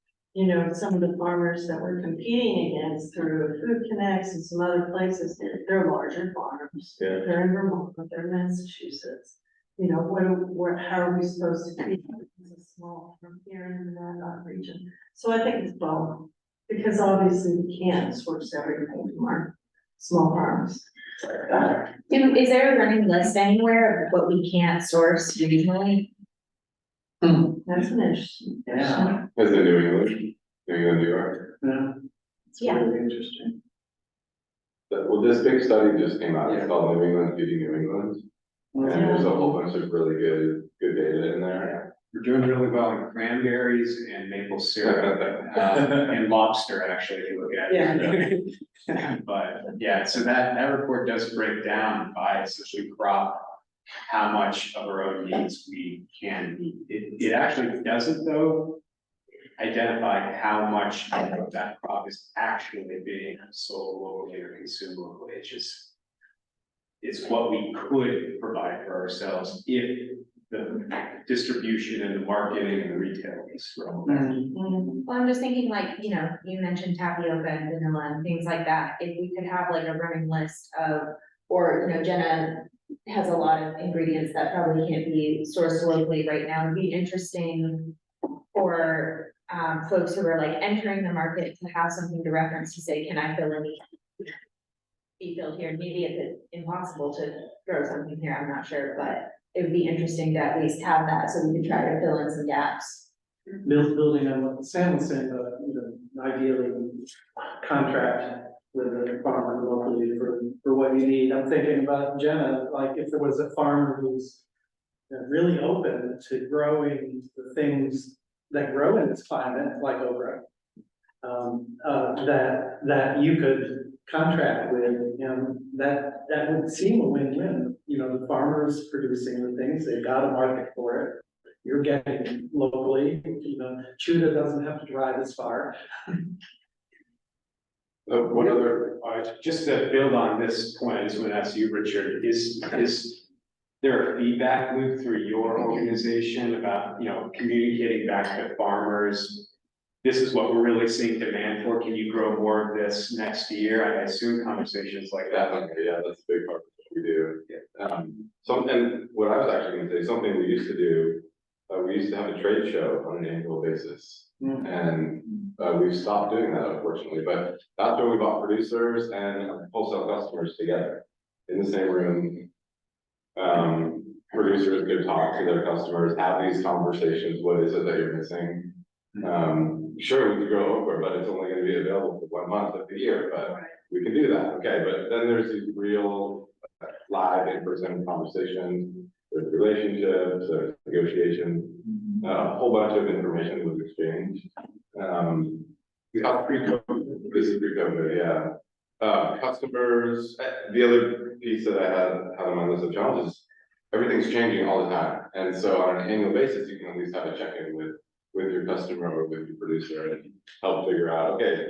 Some of the farmers that we're competing against through Food Connects and some other places, they're larger farms. Yeah. They're in Vermont, they're in Massachusetts. How are we supposed to treat them? It's a small farm here in the Monadnock region. So I think it's both, because obviously we can't source everything from our small farms. Is there a running list anywhere of what we can't source regionally? That's an interesting question. As in New England, New York. Yeah. It's really interesting. This big study just came out, it's called New England Feeding New England. And there's a whole bunch of really good data in there. We're doing really well in cranberries and maple syrup, and lobster, actually, if you look at it. But yeah, so that report does break down by essentially crop, how much of our own needs we can meet. It actually doesn't, though, identify how much of that crop is actually being sold locally or consumed locally. It's what we could provide for ourselves if the distribution and the marketing and the retail is relevant. Well, I'm just thinking you mentioned tapioca and vanilla and things like that. If we could have a running list of, or, Jenna has a lot of ingredients that probably can't be sourced locally right now. It'd be interesting for folks who are entering the market to have something to reference to say, can I fill any be filled here? Maybe it's impossible to grow something here, I'm not sure, but it would be interesting to at least have that so we could try to fill in some gaps. Building on what Sam was saying, ideally contract with a farmer locally for what you need. I'm thinking about Jenna, if there was a farmer who's really open to growing the things that grow in this climate, like okra, that you could contract with, that would seem a win-win. The farmer's producing the things, they've got a market for it. You're getting locally, Chuda doesn't have to drive as far. One other, Just to build on this point, I just want to ask you, Richard, is there a feedback loop through your organization about, communicating back to farmers? This is what we're really seeing demand for. Can you grow more of this next year? I assume conversations like that. yeah, that's a big part of what we do. And what I was actually gonna say, something we used to do, we used to have a trade show on an annual basis. And we've stopped doing that unfortunately, but that's where we brought producers and wholesale customers together in the same room. Producers could talk to their customers, have these conversations, what is it that you're missing? Sure, we could grow okra, but it's only gonna be available for 1 month of the year, but we can do that, okay, but then there's these real live in-person conversations, there's relationships, there's negotiations, a whole bunch of information was exchanged. This is pre-COVID, yeah. Customers, the other piece that I had on my list of challenges, everything's changing all the time. And so on an annual basis, you can at least have a check-in with your customer or with your producer and help figure out, okay,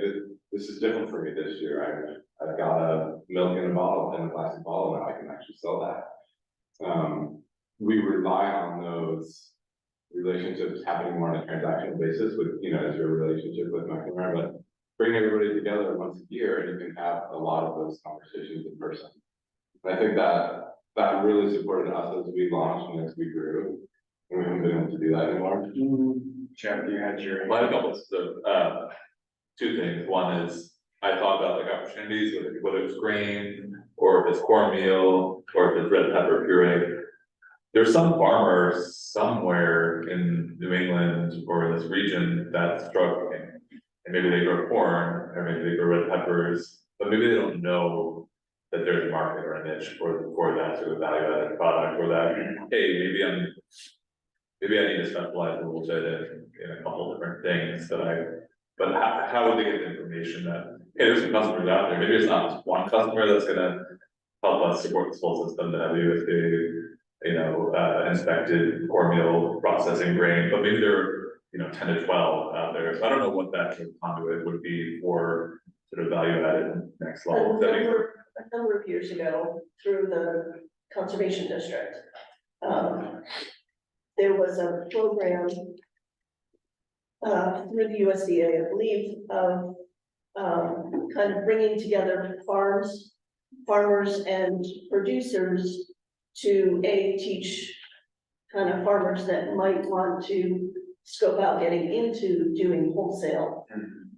this is different for me this year. I've got a milk in a bottle, in a plastic bottle, now I can actually sell that. We rely on those relationships happening more on a transactional basis with, as your relationship with McNamara, but bring everybody together once a year and you can have a lot of those conversations in person. And I think that really supported us as we launched and as we grew. And we haven't been able to do that anymore. Jeff, you had your. Well, I have a couple of, two things. One is, I thought about like opportunities, whether it's grain, or if it's cornmeal, or if it's red pepper puree. There's some farmers somewhere in New England or this region that's struggling. And maybe they grow corn, or maybe they grow red peppers, but maybe they don't know that there's a market or a niche for that sort of value added product, or that, hey, maybe I need to specialize a little bit in a couple different things but how would they get the information that, hey, there's some customers out there, maybe it's not just one customer that's gonna help us support this whole system to have USDA, inspected cornmeal processing grain, but maybe there are, 10 to 12 out there, so I don't know what that sort of conduit would be for sort of value added next level. A number of years ago, through the conservation district, there was a program through the USDA, I believe, of kind of bringing together farmers and producers to teach kind of farmers that might want to scope out getting into doing wholesale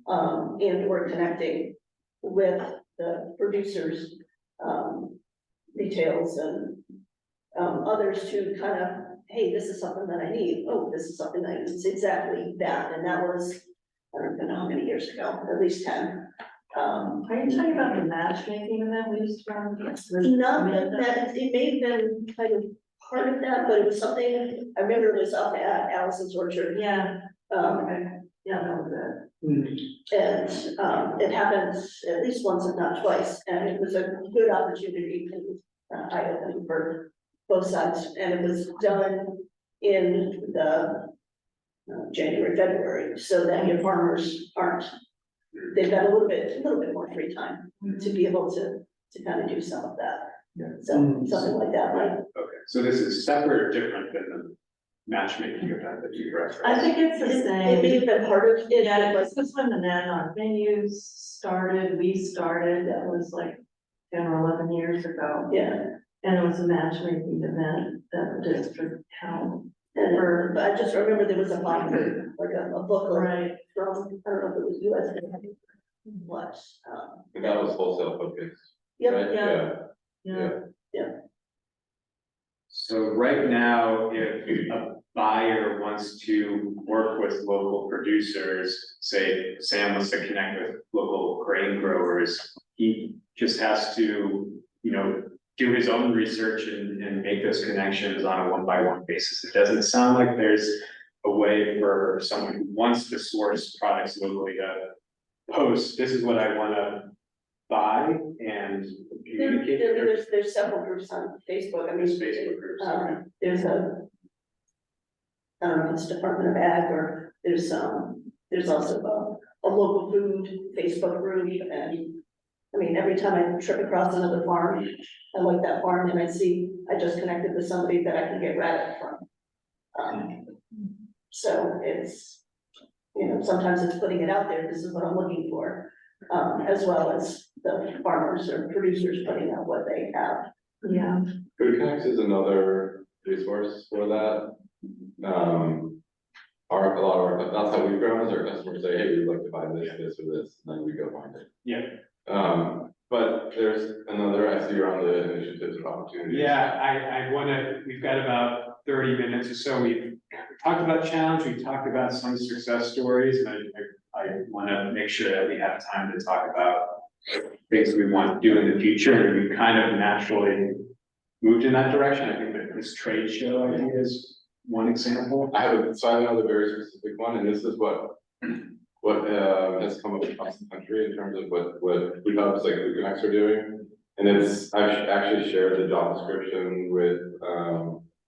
and or connecting with the producers, retails and others to kind of, hey, this is something that I need. Oh, this is something that is exactly that. And that was, I don't even know how many years ago, at least 10. Are you talking about the matchmaking event we used to run? Not that, it may have been kind of part of that, but it was something, I remember it was up at Allison's Orchard. Yeah. Okay. Yeah, that was it. And it happens at least once, if not twice, and it was a good opportunity and eye-opening for both sides, and it was done in the January, February, so that your farmers aren't, they've got a little bit more free time to be able to kind of do some of that. Yeah. So something like that, right? Okay, so this is separate or different than the matchmaking event that you referenced? I think it's the It same. may have been part of it. Yeah, this was when the Monadnock venues started, we started, that was like 10 or 11 years ago. Yeah. And it was a matchmaking event that the district held. And I just remember there was a binder, like a booklet Right. from, I don't know if it was USDA. What, And that was wholesale focused. Yep, Right? Yeah. So right now, if a buyer wants to work with local producers, say Sam wants to connect with local grain growers, he just has to, do his own research and make those connections on a one-by-one basis. It doesn't sound like there's a way for someone who wants to source products locally to post, this is what I wanna buy and communicate. there's several groups on Facebook, I mean. There's Facebook groups, okay. There's I don't know if it's Department of Ag or there's also a local food Facebook group, and I mean, every time I trip across another farm, I like that farm, and I just connected with somebody that I can get rabbit from. So it's, you know, sometimes it's putting it out there, this is what I'm looking for, as well as the farmers or producers putting out what they have. Yeah. Food Connects is another resource for that. A lot of our, that's how we've grown, is our customers say, hey, we'd like to buy this, this, or this, and then we go find it. Yeah. But there's another, I see you're on the initiatives and opportunities. Yeah, I wanna, we've got about 30 minutes or so. We've talked about challenge, we've talked about some success stories, and I wanna make sure that we have time to talk about things we want to do in the future, and we kind of naturally moved in that direction. I think that this trade show idea is one example. I have another very specific one, and this is what has come up across the country in terms of what food hubs like Food Connects are doing. And I've actually shared the job description with,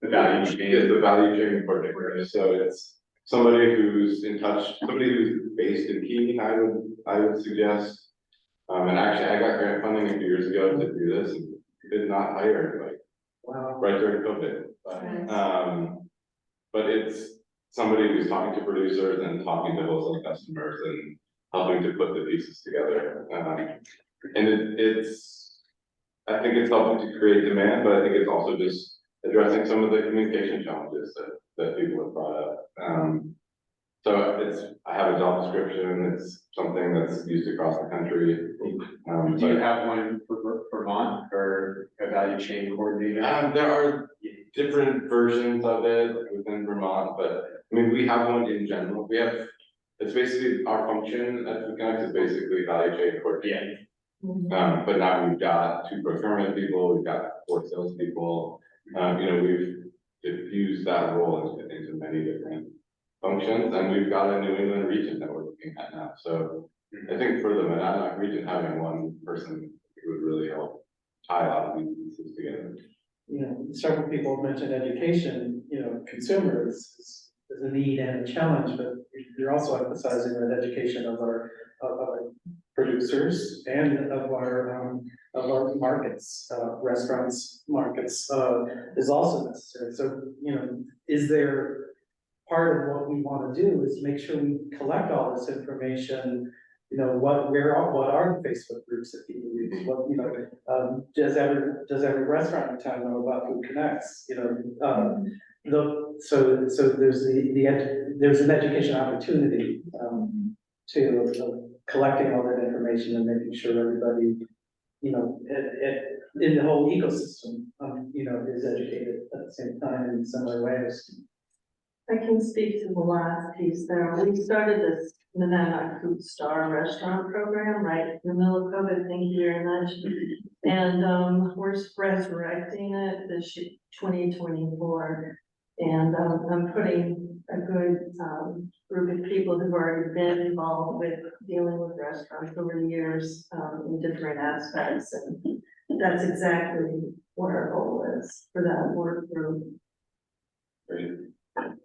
The value chain. yeah, the value chain project. So it's somebody who's in touch, somebody who's based in Keene, I would suggest. And actually, I got grant funding a few years ago to do this, and did not hire anybody. Wow. Right during COVID. But it's somebody who's talking to producers and talking to wholesale customers and helping to put the pieces together. And I think it's helping to create demand, but I think it's also just addressing some of the communication challenges that people have brought up. So I have a job description, it's something that's used across the country. Do you have one for Vermont or a value chain coordinator? There are different versions of it within Vermont, but I mean, we have one in general. It's basically our function at Food Connects is basically value chain coordinator. But now we've got 2 procurement people, we've got 4 salespeople. You know, we've diffused that role into many different functions, and we've got a New England region that we're looking at now. So I think for the Monadnock region, having one person would really help tie a lot of these pieces together. You know, several people have mentioned education, you know, consumers is a need and a challenge, but you're also emphasizing that education of our producers and of our markets, restaurants, markets, is also necessary. So, you know, is there part of what we want to do is make sure we collect all this information, you know, what are the Facebook groups that people use? What, you know, does every restaurant in town know about Food Connects? You know, so there's there's an education opportunity to collecting all that information and making sure everybody, you know, in the whole ecosystem, you know, is educated at the same time in similar ways. I can speak to the last piece there. We started this Monadnock Food Star restaurant program right in the middle of COVID. Thank you very much. And we're resurrecting it this 2024. And I'm putting a good group of people who've already been involved with dealing with restaurants over the years in different aspects. And that's exactly what our goal is for that work group.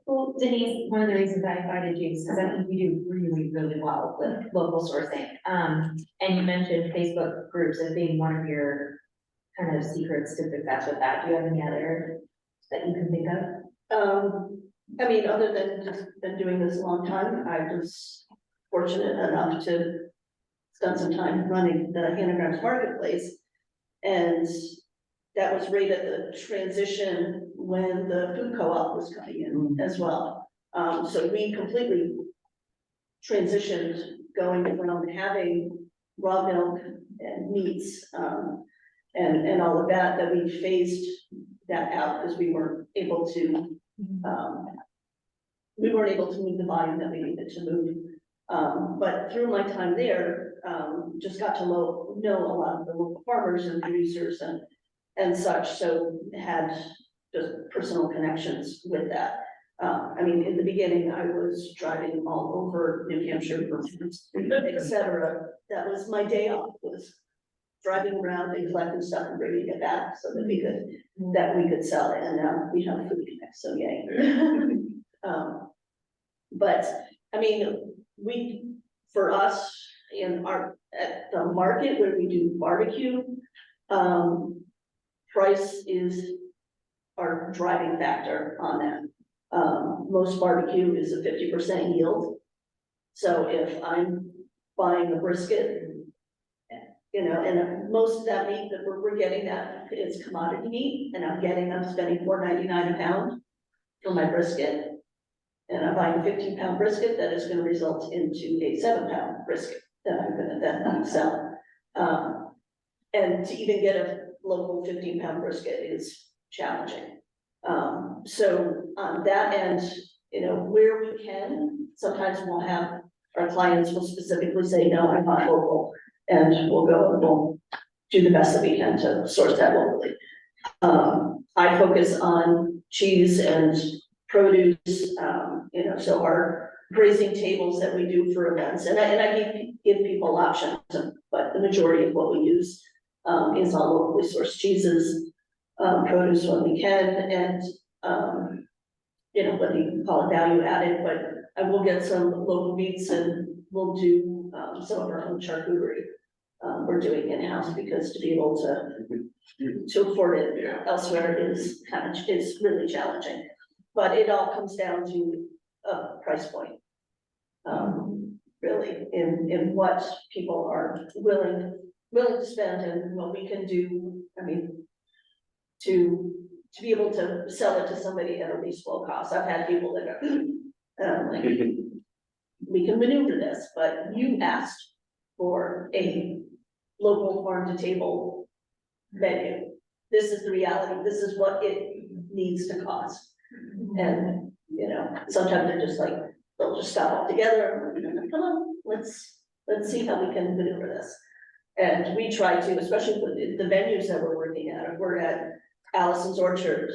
Well, Denise, one of the reasons I invited you is because I think you do really, really well with local sourcing. And you mentioned Facebook groups as being one of your kind of secrets to success with that. Do you have any other that you can think of? I mean, other than just been doing this a long time, I was fortunate enough to spend some time running the Hannah Marketplace. And that was right at the transition when the food co-op was coming in as well. So we completely transitioned going from having raw milk and meats, and all of that we phased that out because we weren't able to move the volume that we needed to move. But through my time there, just got to know a lot of the local farmers and producers and such, so had just personal connections with that. I mean, in the beginning, I was driving all over New Hampshire, et cetera. That was my day off, was driving around and collecting stuff and bringing it back so that we could sell it. And now we have Food Connect, so yay. But I mean, for us at the market where we do barbecue, price is our driving factor on that. Most barbecue is a 50% yield. So if I'm buying a brisket, and most of that meat that we're getting that is commodity meat, and I'm spending $4.99 a pound for my brisket. And I'm buying a 15-pound brisket that is gonna result into a 7-pound brisket that I'm sell. And to even get a local 15-pound brisket is challenging. So on that end, where we can, sometimes we'll have, our clients will specifically say, no, I want local, and we'll go and we'll do the best that we can to source that locally. I focus on cheese and produce, so our grazing tables that we do for events, and I give people options, but the majority of what we use is all locally sourced cheeses, produce when we can, and whether you can call it value added, but I will get some local meats, and we'll do some of our own charcuterie. We're doing in-house, because to be able to afford it elsewhere is really challenging. But it all comes down to a price point. Really, in what people are willing to spend, and what we can do, to be able to sell it to somebody at a reasonable cost. I've had people that go, like, we can maneuver this, but you asked for a local farm to table menu. This is the reality, this is what it needs to cost. And, sometimes they're just like, they'll just stop altogether, come on, let's see how we can maneuver this. And we try to, especially with the venues that we're working at, if we're at Allison's Orchard,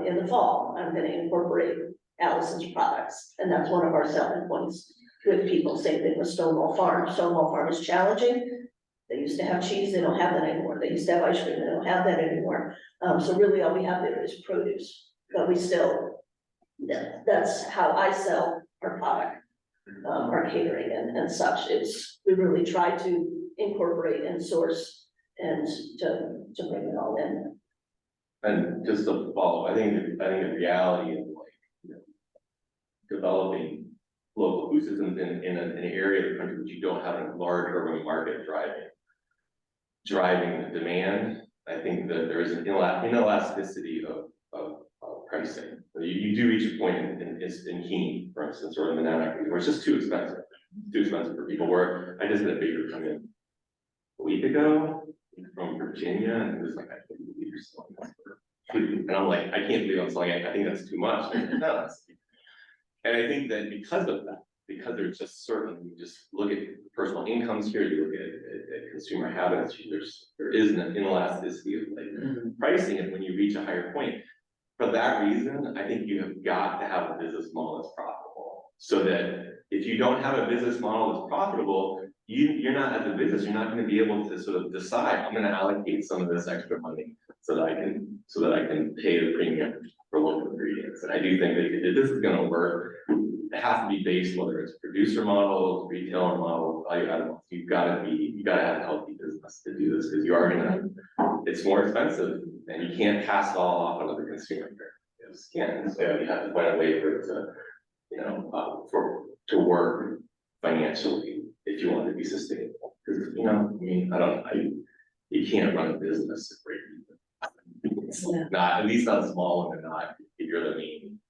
in the fall, I'm gonna incorporate Allison's products, and that's one of our selling points with people. Same thing with Stonewall Farm. Stonewall Farm is challenging. They used to have cheese, they don't have that anymore. They used to have ice cream, they don't have that anymore. So really all we have there is produce, but we still, that's how I sell our product, our catering and such. We really try to incorporate and source and to bring it all in. And just to follow, I think the reality of developing local food systems in an area of the country which you don't have a large urban market driving the demand. I think that there is an inelasticity of pricing. You do reach a point in Keene, for instance, or in the Monadnock Region, where it's just too expensive for people. Where I just had a baker come in a week ago from Virginia, and it was like, I can't believe you're selling this for food. And I'm like, I can't believe I'm selling it. I think that's too much. No, and I think that because of that, because there's just you just look at personal incomes here, you look at consumer habits, there is an inelasticity of pricing, and when you reach a higher point, for that reason, I think you have got to have a business model that's profitable. So that if you don't have a business model that's profitable, you're not, as a business, you're not going to be able to sort of decide, I'm going to allocate some of this extra money so that I can pay the premium for local ingredients. And I do think that if this is going to work, it has to be based, whether it's producer models, retailer models, value added models. You gotta have a healthy business to do this, because it's more expensive, and you can't pass it all off on the consumer. You just can't. So you have to find a way for it to work financially if you want to be sustainable. Because you can't run a business to break even. It's not, at least not small, and not if you're the main,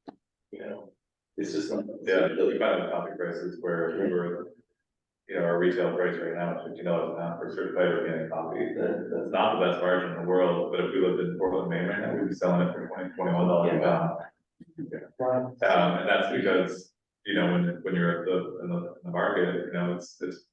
it's just not. Yeah, you find the coffee prices where we were, our retail price right now is $15 a pound for certified organic coffee. That's not the best margin in the world, but if we lived in Portland, Maine right now, we'd be selling it for $21 a pound. And that's because, when you're in the market, it's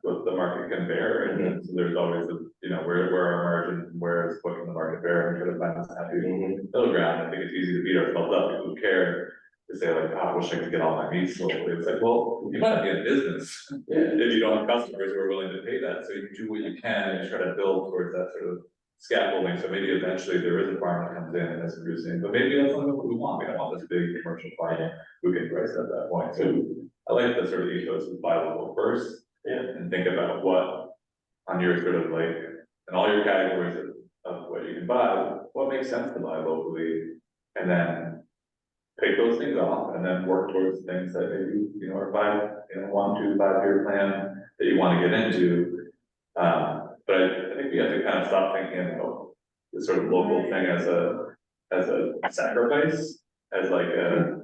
what the market can bear, and then, so there's always where our margin, where is what can the market bear, and try to find this happy middle ground. I think it's easy to beat ourselves up. People who care to say like, I wish I could get all my meats locally. It's like, well, you might be in business if you don't have customers who are willing to pay that. So you do what you can and try to build towards that sort of scaffolding. So maybe eventually there is a farm that comes in and is producing, but maybe that's not what we want. We don't want this big commercial farm who can price at that point. So I like the sort of ethos of buy local first. And think about what on your sort of like, in all your categories of what you can buy, what makes sense to buy locally. And then pick those things off and then work towards things that maybe, you know, are 1, 2, 5 year plan that you want to get into. But I think we have to kind of stop thinking of the sort of local thing as a sacrifice, as like a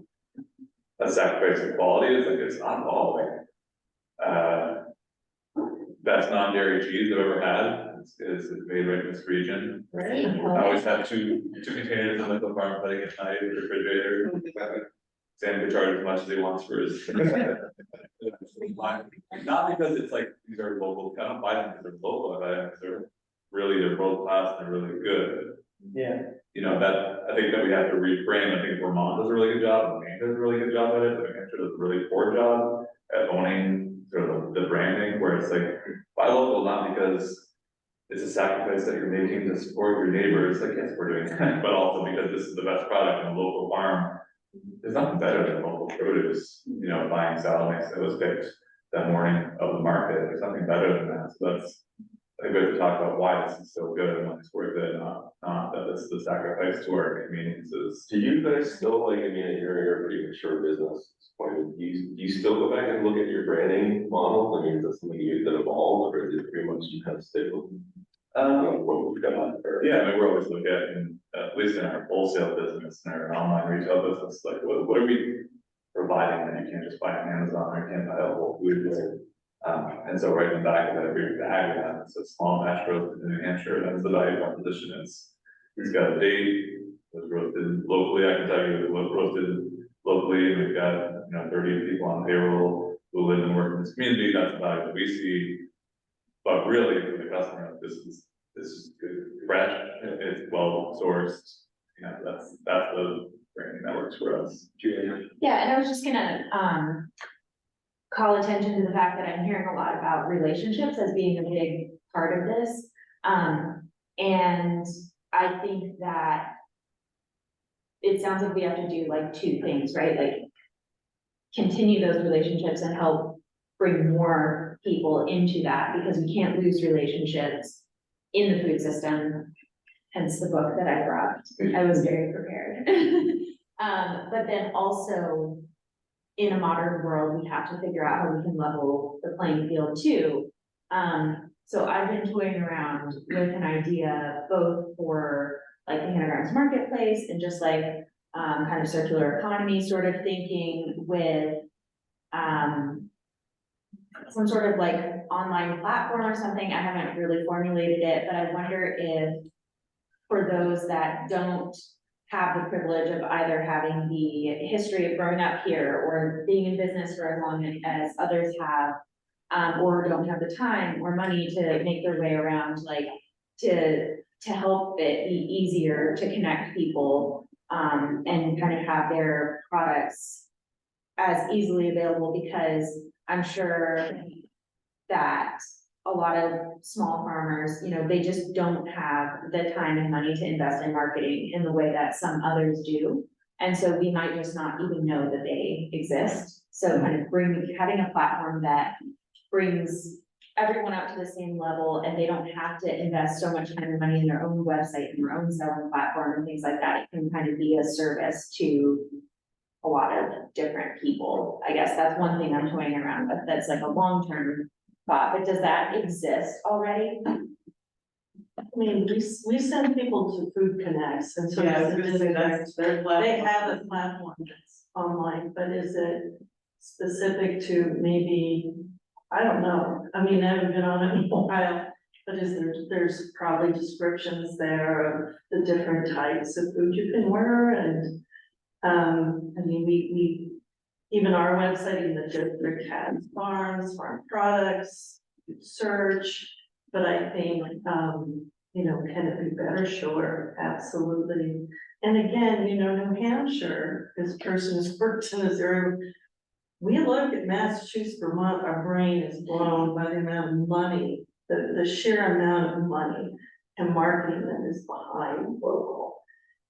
sacrifice of quality. It's like, it's not all like, best non-dairy cheese I've ever had is made right in this region. Right. I always have two containers of Menlo Farm putting at night in the refrigerator. Sam can charge as much as he wants for his. Not because it's like, these are local, I don't buy them because they're local, I buy them because they're world class, and they're really good. Yeah. You know, that, I think that we have to reframe. I think Vermont does a really good job, Maine does a really good job at it, New Hampshire does a really poor job at owning sort of the branding, where it's like, buy local, not because it's a sacrifice that you're making to support your neighbors, like, yes, we're doing that, but also because this is the best product in a local farm. There's nothing better than local produce, you know, buying salad mix that was picked that morning of the market. There's something better than that. So that's, I think we have to talk about why this is so good and why it's worth it, not that it's the sacrifice to our conveniences. Do you guys still, like, I mean, you're a pretty mature business point, do you still go back and look at your branding models? I mean, is that something that evolves, or is it pretty much you kind of stay with what we've got on? Yeah, I mean, we're always looking at least in our wholesale business and our online retail business, like, what are we providing that you can't just buy on Amazon, or you can't buy at Whole Foods? And so right in the back of every bag we have, it's a small batch roasted in New Hampshire. That's the value proposition. It's got a date, it was roasted locally. I can tell you it was roasted locally. We've got, you know, 30 people on payroll who live and work in this community. That's the value that we see. But really, for the customer, this is good, fresh, it's well sourced. You know, that's the branding that works for us. Julia? Yeah, and I was just gonna, call attention to the fact that I'm hearing a lot about relationships as being a big part of this. And I think that it sounds like we have to do like two things, right? Like continue those relationships and help bring more people into that, because we can't lose relationships in the food system. Hence the book that I brought. I was very prepared. But then also, in a modern world, we have to figure out how we can level the playing field too. So I've been toying around with an idea both for like the Hannah Grimes Marketplace and just like kind of circular economy sort of thinking with some sort of like online platform or something. I haven't really formulated it, but I wonder if for those that don't have the privilege of either having the history of growing up here or being in business for as long as others have, or don't have the time or money to make their way around, like to help it be easier to connect people, and kind of have their products as easily available, because I'm sure that a lot of small farmers, you know, they just don't have the time and money to invest in marketing in the way that some others do. And so we might just not even know that they exist. So kind of having a platform that brings everyone up to the same level, and they don't have to invest so much time and money in their own website and their own selling platform and things like that. It can kind of be a service to a lot of different people. I guess that's one thing I'm toying around with. That's like a long-term thought, but does that exist already? I mean, we send people to Food Connects, and so Yeah, I was it's gonna say that's their they platform. have a platform that's online, but is it specific to maybe, I don't know, I mean, I haven't been on it in a while, but there's probably descriptions there of the different types of food you can order, and I mean, we even our website, even the district has farms, farm products, search, but I think, you know, can it be better? Sure, absolutely. And again, you know, New Hampshire, this person has worked in this area. We look at Massachusetts, Vermont, our brain is blown by the amount of money, the sheer amount of money and marketing that is behind local.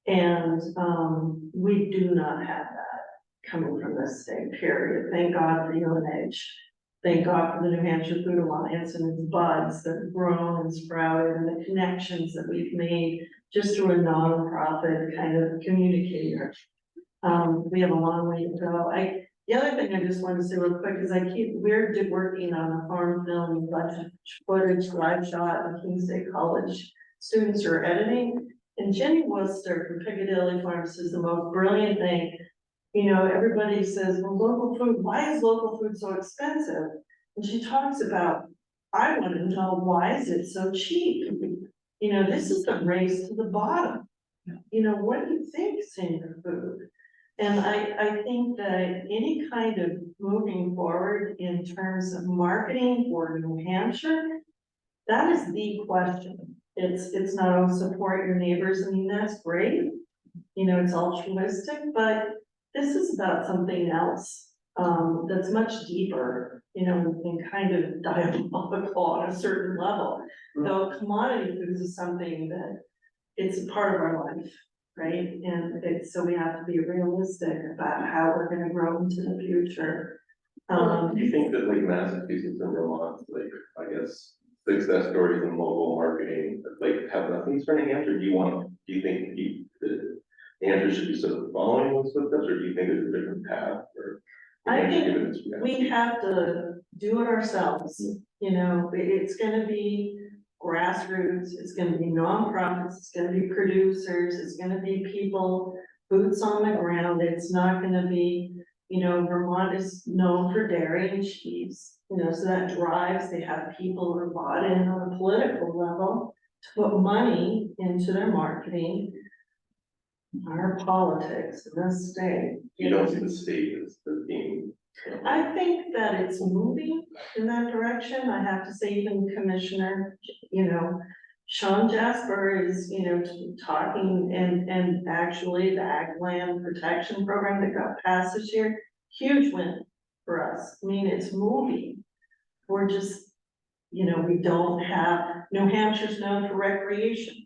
And we do not have that coming from this state, period. Thank God for UNH. Thank God for the New Hampshire Food Alliance and its buds that have grown and sprouted and the connections that we've made just through a nonprofit kind of communicator. We have a long way to go. The other thing I just wanted to say real quick is we're working on a farm film budget footage live shot in King State College. Students are editing, and Jenny Worcester from Piccadilly Farms says the most brilliant thing. You know, everybody says, well, local food, why is local food so expensive? And she talks about, I want to know, why is it so cheap? You know, this is the race to the bottom. You know, what do you think is in your food? And I think that any kind of moving forward in terms of marketing for New Hampshire, that is the question. It's not, oh, support your neighbors. I mean, that's great. You know, it's altruistic, but this is about something else, that's much deeper, you know, and kind of diabolical on a certain level. Though commodity foods is something that it's a part of our life, right? And so we have to be realistic about how we're gonna grow into the future. Do you think that like Massachusetts and Vermont, like, I guess, success stories in local marketing, like have nothing for New Hampshire? Do you think that New Hampshire should be sort of following those footsteps, or do you think there's a different path for? I think we have to do it ourselves, you know, it's gonna be grassroots, it's gonna be nonprofits, it's gonna be producers, it's gonna be people, boots on the ground, it's not gonna be, you know, Vermont is known for dairy and cheese, you know, so that drives, they have people who are bought in on a political level to put money into their marketing. Our politics in this state. You don't see the state as being. I think that it's moving in that direction. I have to say, even Commissioner, you know, Sean Jasper is, you know, talking and actually the Ag Land Protection Program that got passed this year, huge win for us. I mean, it's moving. We're just, you know, we don't have, New Hampshire's known for recreation.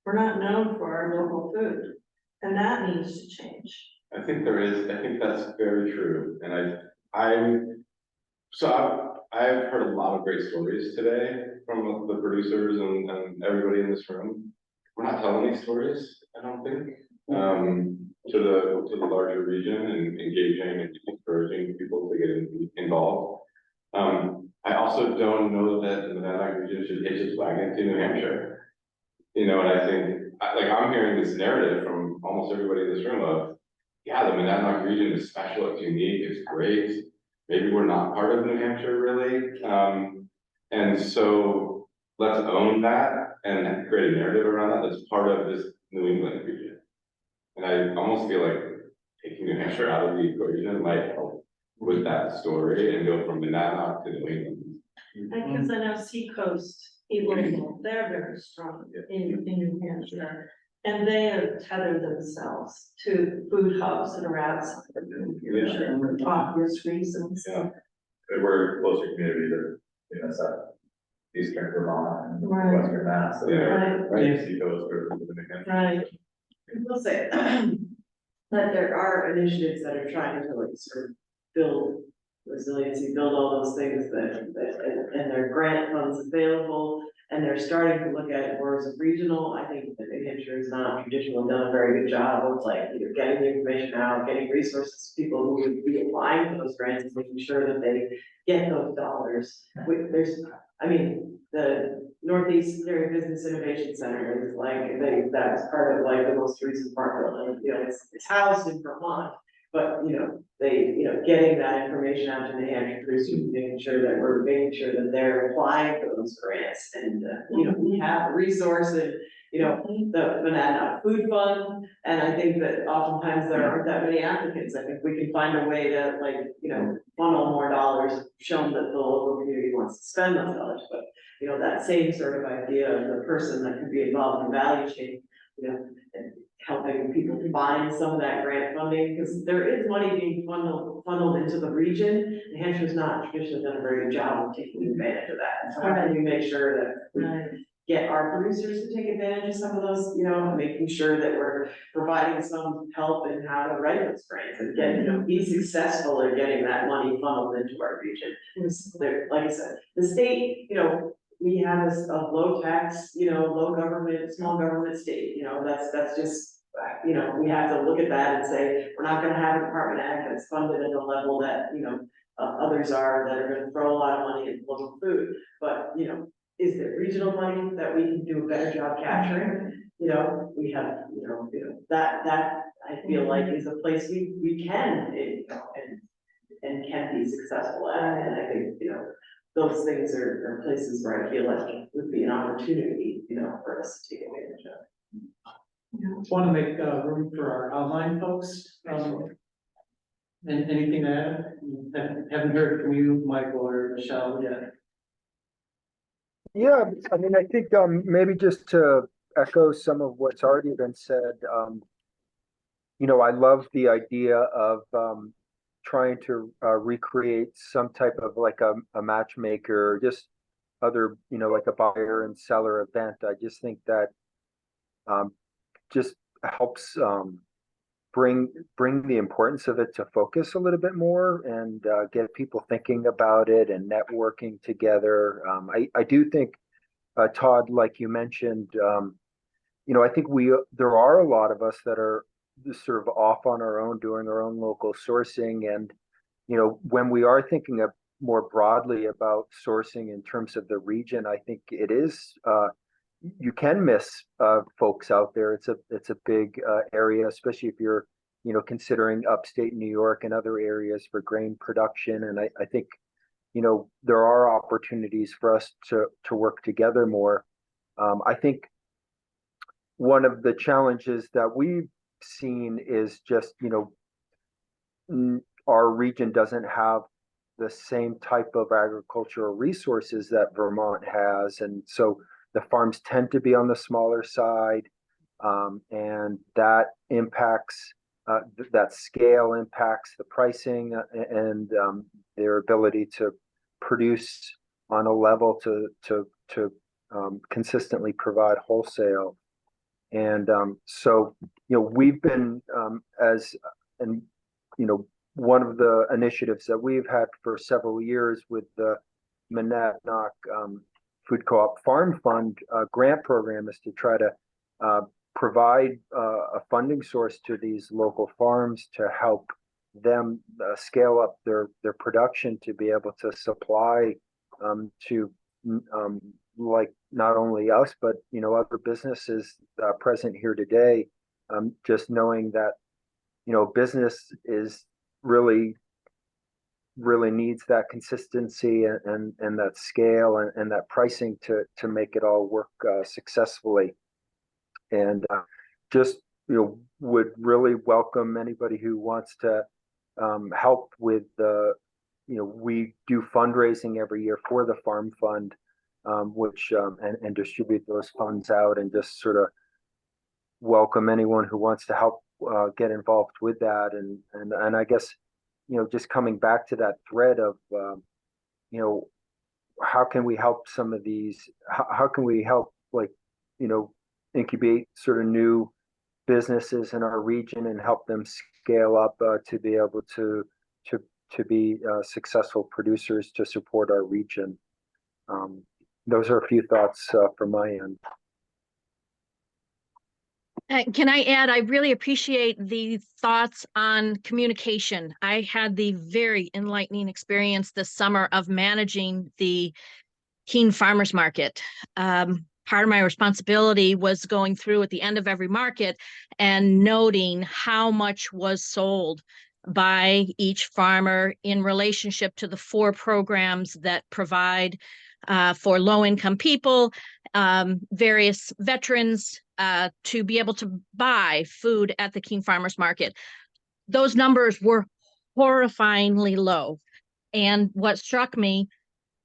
We're not known for our local food. And that needs to change. I think that's very true, and I've heard a lot of great stories today from the producers and everybody in this room. We're not telling these stories, I don't think, to the larger region and engaging and encouraging people to get involved. I also don't know that the Monadnock region should hitch its wagon to New Hampshire. You know, and I think, I'm hearing this narrative from almost everybody in this room of, yeah, the Monadnock region is special, it's unique, it's great. Maybe we're not part of New Hampshire really. And so let's own that and create a narrative around that that's part of this New England region. And I almost feel like taking New Hampshire out of the equation might help with that story and go from Monadnock to New England. Because I know Seacoast, they're very strong in New Hampshire. And they have tethered themselves to food hubs that are outside of New Hampshire for obvious reasons. Yeah, we're a closer community to, you know, South Eastern Vermont and Right. Western Mass. So Right. Seacoast or New Hampshire. Right. I will say that there are initiatives that are trying to like sort of build resiliency, build all those things and there are grant funds available. And they're starting to look at it more as a regional. I think that New Hampshire has not traditionally done a very good job of like, you know, getting the information out, getting resources to people who would be applying for those grants, making sure that they get those dollars. The Northeast Dairy Business Innovation Center is like, that's part of like the most recent part of it, you know, it's housed in Vermont. But, you know, getting that information out to New Hampshire producers, making sure that they're applying for those grants and, you know, we have a resource and, you know, the Monadnock Food Fund. And I think that oftentimes there aren't that many applicants. I think we can find a way to like, you know, funnel more dollars, show them that the local community wants to spend those dollars. But, you know, that same sort of idea of the person that can be involved in the value chain, you know, and helping people find some of that grant funding, because there is money being funneled into the region. New Hampshire's not traditionally done a very good job of taking advantage of that. So how can we make sure that we get our producers to take advantage of some of those, you know, making sure that we're providing some help in how to write those grants and get, you know, be successful in getting that money funneled into our region. Because like I said, the state, you know, we have a low tax, you know, low government, small government state, you know, that's just, you know, we have to look at that and say, we're not gonna have a Department of Ag that's funded at a level that, you know, others are that are gonna throw a lot of money at local food, but, you know, is there regional money that we can do a better job capturing? You know, we have, you know, that I feel like is a place we can, you know, and can be successful at, and I think, you know, those things are places where I feel like it would be an opportunity, you know, for us to take advantage of. Just want to make room for our online folks. And anything to add? Haven't heard from you, Michael or Michelle yet. Yeah, I mean, I think maybe just to echo some of what's already been said, you know, I love the idea of trying to recreate some type of like a matchmaker, just other, you know, like a buyer and seller event. I just think that just helps bring the importance of it to focus a little bit more and get people thinking about it and networking together. I do think, Todd, like you mentioned, you know, I think there are a lot of us that are just sort of off on our own, doing our own local sourcing. And, you know, when we are thinking of more broadly about sourcing in terms of the region, I think it is, you can miss folks out there. It's a big area, especially if you're, you know, considering upstate New York and other areas for grain production. And I think, you know, there are opportunities for us to work together more. I think one of the challenges that we've seen is just, you know, our region doesn't have the same type of agricultural resources that Vermont has. And so the farms tend to be on the smaller side, and that impacts, that scale impacts the pricing and their ability to produce on a level to consistently provide wholesale. And so, you know, we've been and, you know, one of the initiatives that we've had for several years with the Monadnock Food Co-op Farm Fund grant program is to try to provide a funding source to these local farms to help them scale up their production to be able to supply to like not only us, but, you know, other businesses present here today. Just knowing that, you know, business is really needs that consistency and that scale and that pricing to make it all work successfully. And just, you know, would really welcome anybody who wants to help with the, you know, we do fundraising every year for the Farm Fund, which and distribute those funds out, and just sort of welcome anyone who wants to help get involved with that. And I guess, you know, just coming back to that thread of, you know, how can we help some of these, how can we help, like, you know, incubate sort of new businesses in our region and help them scale up to be able to be successful producers to support our region. Those are a few thoughts from my end. Can I add, I really appreciate the thoughts on communication. I had the very enlightening experience this summer of managing the Keene Farmers Market. Part of my responsibility was going through at the end of every market and noting how much was sold by each farmer in relationship to the 4 programs that provide for low-income people, various veterans, to be able to buy food at the Keene Farmers Market. Those numbers were horrifyingly low. And what struck me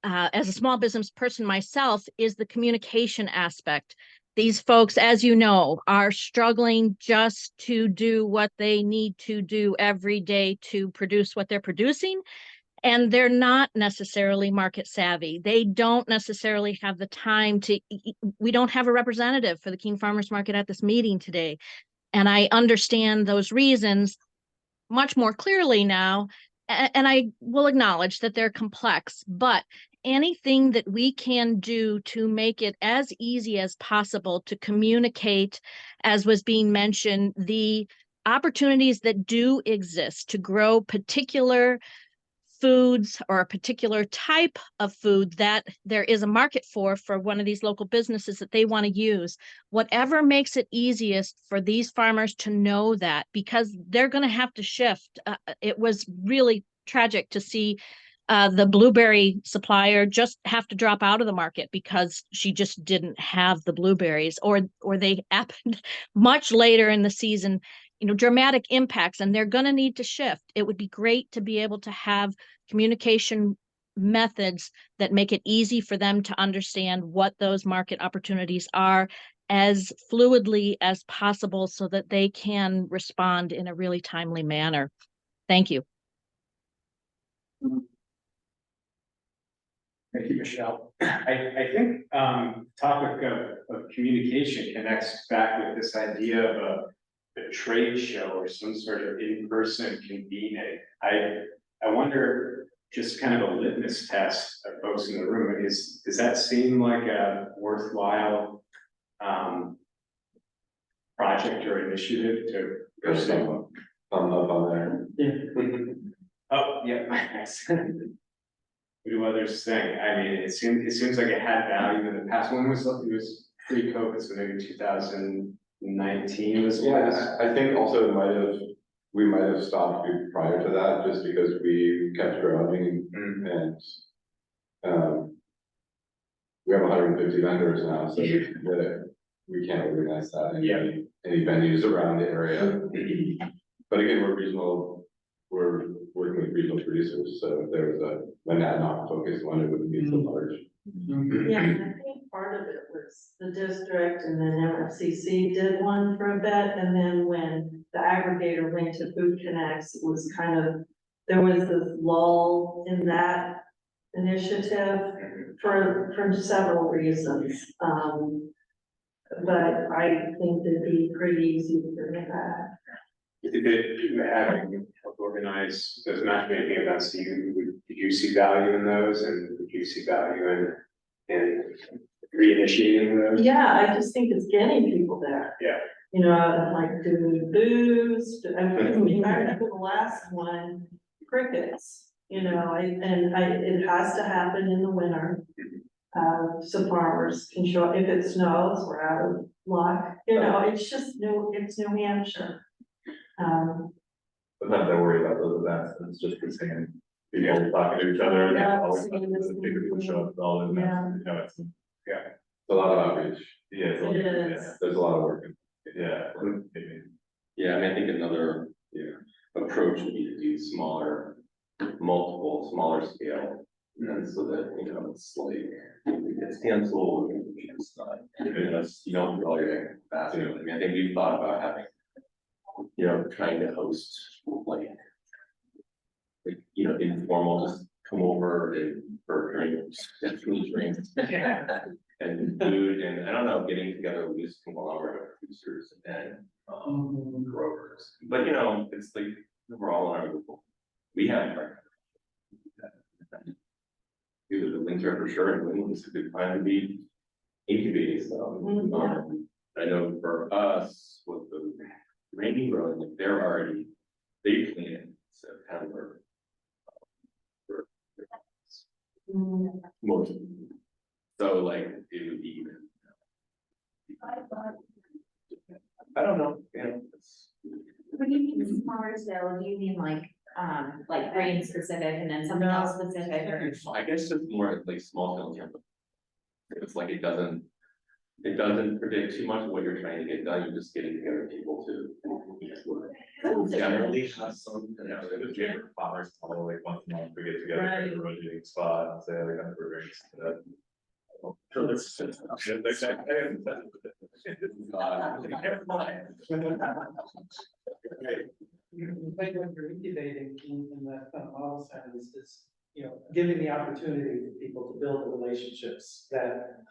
as a small business person myself is the communication aspect. These folks, as you know, are struggling just to do what they need to do every day to produce what they're producing. And they're not necessarily market savvy. They don't necessarily have the time to, we don't have a representative for the Keene Farmers Market at this meeting today. And I understand those reasons much more clearly now. And I will acknowledge that they're complex, but anything that we can do to make it as easy as possible to communicate, as was being mentioned, the opportunities that do exist to grow particular foods or a particular type of food that there is a market for one of these local businesses that they want to use, whatever makes it easiest for these farmers to know that, because they're going to have to shift. It was really tragic to see the blueberry supplier just have to drop out of the market because she just didn't have the blueberries, or they happened much later in the season, dramatic impacts, and they're going to need to shift. It would be great to be able to have communication methods that make it easy for them to understand what those market opportunities are as fluidly as possible so that they can respond in a really timely manner. Thank you. Thank you, Michelle. I think topic of communication connects back with this idea of a trade show or some sort of in-person convening. I wonder, just kind of a litmus test of folks in the room, does that seem like a worthwhile project or initiative to pursue? Thumb up on there. Oh, yeah, thanks. What do others think? I mean, it seems like it had value in the past. When was it? It was pre-COVID, so maybe 2019 was. Yeah, I think also we might have stopped prior to that, just because we kept growing and we have 150 vendors now, so we can't organize that in any venues around the area. But again, we're regional, we're working with regional producers, so if there was a Monadnock focused one, it wouldn't be so large. Yeah, and I think part of it was the district, and then MFCC did one for a bit, and then when the aggregator went to Food Connects, it was kind of, there was this lull in that initiative for several reasons. But I think it'd be pretty easy to bring it back. Did it having help organize those matchmaking events? Did you see value in those, and did you see value in reinitiating those? Yeah, I just think it's getting people there. Yeah. You know, like doing booze, I mean, I remember the last one, crickets, it has to happen in the winter. So farmers can show, if it snows, we're out of luck, it's just it's New Hampshire. But not to worry about those events, it's just the same people talking to each other, and Yeah, always same the as bigger people show up to all the events, it's, It's a lot of outreach. yeah, it's a lot, It is. yeah, There's a lot of work. yeah. Yeah, I mean, I think another, approach would be to do multiple smaller scale. And so that, it's like, it's canceled, it's not, you don't do all your eggs in a basket. I mean, I think we've thought about having, trying to host like, informal, just come over and for drinks, definitely drinks. And food, and I don't know, getting together with this conglomerate of producers and growers. But it's like, we're all in our local. We have either the winter for sure, and when it's a good time to be incubating stuff. I know for us, with the rainy growing, like they plant September. Most. So like, it would be even. I don't know, When you mean smaller scale, do you mean like grain specific and then something else specific, or? I guess just more like small scale in terms of. It's like it doesn't predict too much of what you're trying to get done, you're just getting together people to. Generally have some, the chamber of commerce, probably like once a month, we get together at a rotating spot and say, like, I'm for drinks. So this is. Like what you're incubating in that kind of model sense is, giving the opportunity for people to build the relationships that,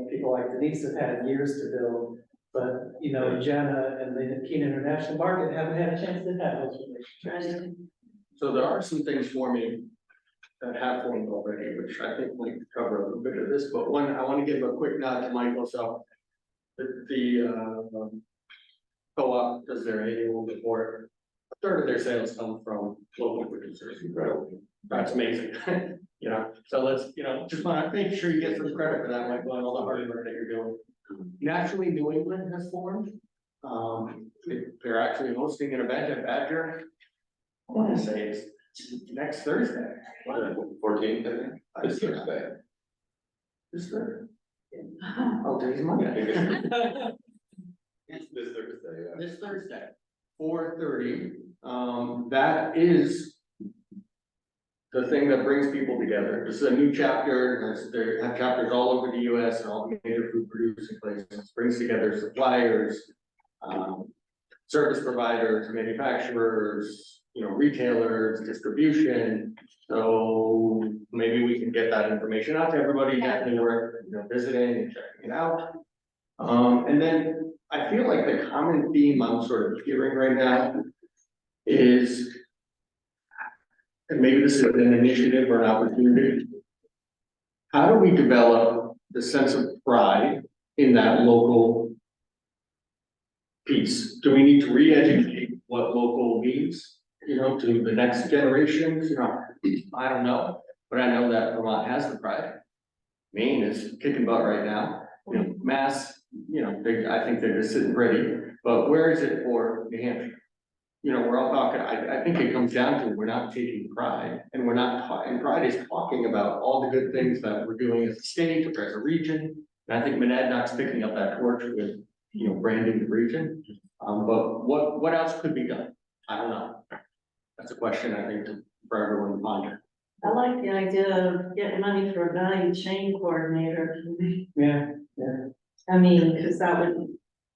people like Denise have had years to build. But, Jenna and the Keene International Market haven't had a chance to have those relationships. So there are some things forming that have formed already, which I think might cover a little bit of this, but one, I want to give a quick nod to Michael, so. The co-op does their annual report. A third of their sales come from local producers, incredible. That's amazing, so let's, just want to make sure you get some credit for that, Michael, and all the hard work that you're doing. Naturally, New England has formed. They're actually hosting an event at Badger. I want to say it's next Thursday. 14th, I think. This Thursday. This Thursday. Oh, today's Monday. This Thursday, yeah. This Thursday, 4:30. That is the thing that brings people together. This is a new chapter. They have chapters all over the US and all the major food producing places. Brings together suppliers, service providers, manufacturers, retailers, distribution. So maybe we can get that information out to everybody, definitely worth, visiting and checking it out. And then I feel like the common theme I'm sort of hearing right now is, and maybe this is an initiative or an opportunity. How do we develop the sense of pride in that local piece? Do we need to re-educate what local means, to the next generations? I don't know, but I know that Vermont has the pride. Maine is kicking butt right now. Mass, I think they're just sitting pretty, but where is it for New Hampshire? We're all talking, I think it comes down to, we're not taking pride, and we're not, and pride is talking about all the good things that we're doing as a state or as a region. And I think Monadnock's picking up that torch with, branding the region. But what else could be done? I don't know. That's a question I think for everyone to ponder. I like the idea of getting money for a value chain coordinator. Yeah. I mean, because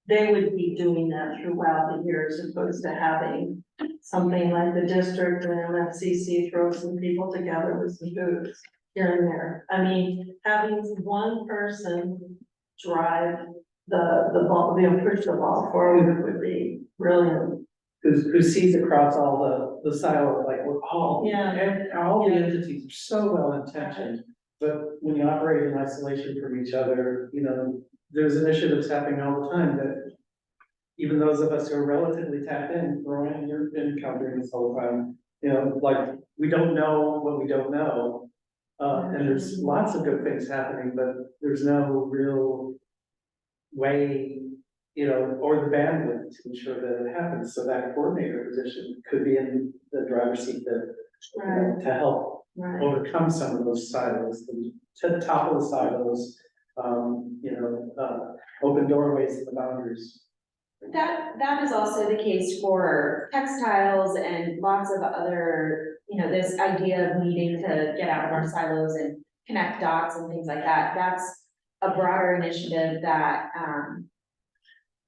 they would be doing that throughout the year as opposed to having something like the district and MFCC throw some people together with some booths here and there. I mean, having one person drive the ball, push the ball forward would be brilliant. Who sees across all the silo, like we're all, and all the entities are so well intentioned. But when you operate in isolation from each other, there's initiatives happening all the time that even those of us who are relatively tapped in, Brian, you've been encountering this all the time, like we don't know what we don't know. And there's lots of good things happening, but there's no real way, or the bandwidth to ensure that it happens. So that coordinator position could be in the driver's seat to help overcome some of those silos, to the top of the silos, open doorways and the boundaries. That is also the case for textiles and lots of other, this idea of needing to get out of our silos and connect dots and things like that. That's a broader initiative that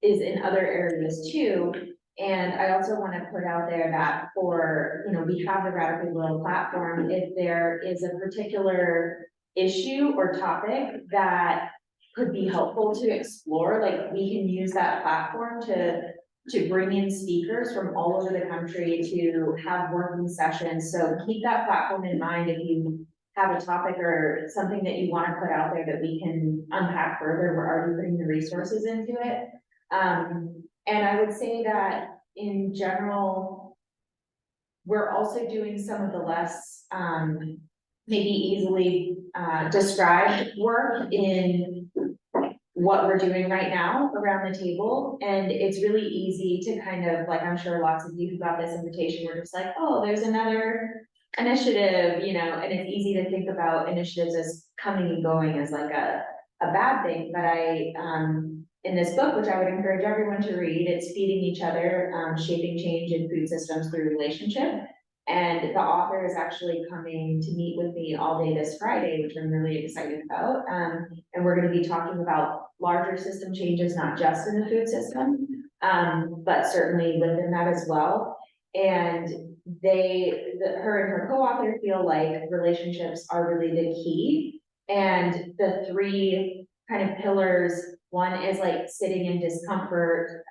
is in other areas too. And I also want to put out there that for, we have the Radically Loyal platform. If there is a particular issue or topic that could be helpful to explore, like we can use that platform to bring in speakers from all over the country to have working sessions. So keep that platform in mind if you have a topic or something that you want to put out there that we can unpack further. We're already putting the resources into it. And I would say that in general, we're also doing some of the less maybe easily described work in what we're doing right now around the table. And it's really easy to kind of, like, I'm sure lots of you who got this invitation were just like, oh, there's another initiative, and it's easy to think about initiatives as coming and going as like a bad thing. But in this book, which I would encourage everyone to read, it's Feeding Each Other, Shaping Change in Food Systems Through Relationship. And the author is actually coming to meet with me all day this Friday, which I'm really excited about. And we're going to be talking about larger system changes, not just in the food system, but certainly within that as well. And her and her co-author feel like relationships are really the key. And the three kind of pillars, one is like sitting in discomfort,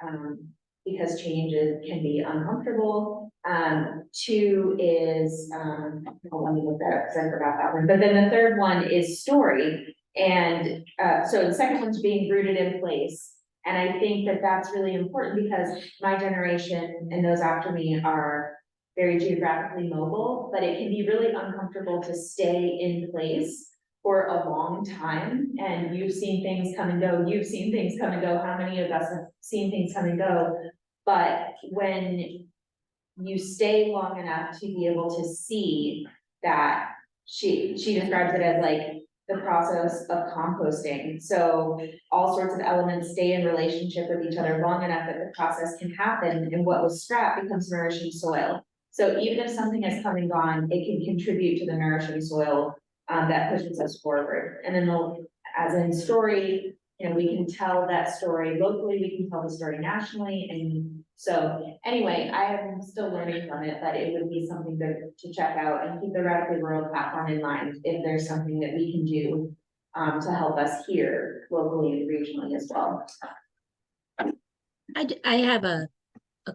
because changes can be uncomfortable. Two is, let me look that up because I forgot that one. But then the third one is story. And so the second one's being rooted in place. And I think that that's really important because my generation and those after me are very geographically mobile, but it can be really uncomfortable to stay in place for a long time. And you've seen things come and go. You've seen things come and go. How many of us have seen things come and go? But when you stay long enough to be able to see that, she describes it as like the process of composting. So all sorts of elements stay in relationship with each other long enough that the process can happen, and what was scrapped becomes nourishing soil. So even if something has come and gone, it can contribute to the nourishing soil that pushes us forward. And then as in story, you know, we can tell that story locally, we can tell the story nationally. And so anyway, I am still learning from it, but it would be something to check out and keep the Radically Rural platform in mind if there's something that we can do to help us here locally and regionally as well. I have a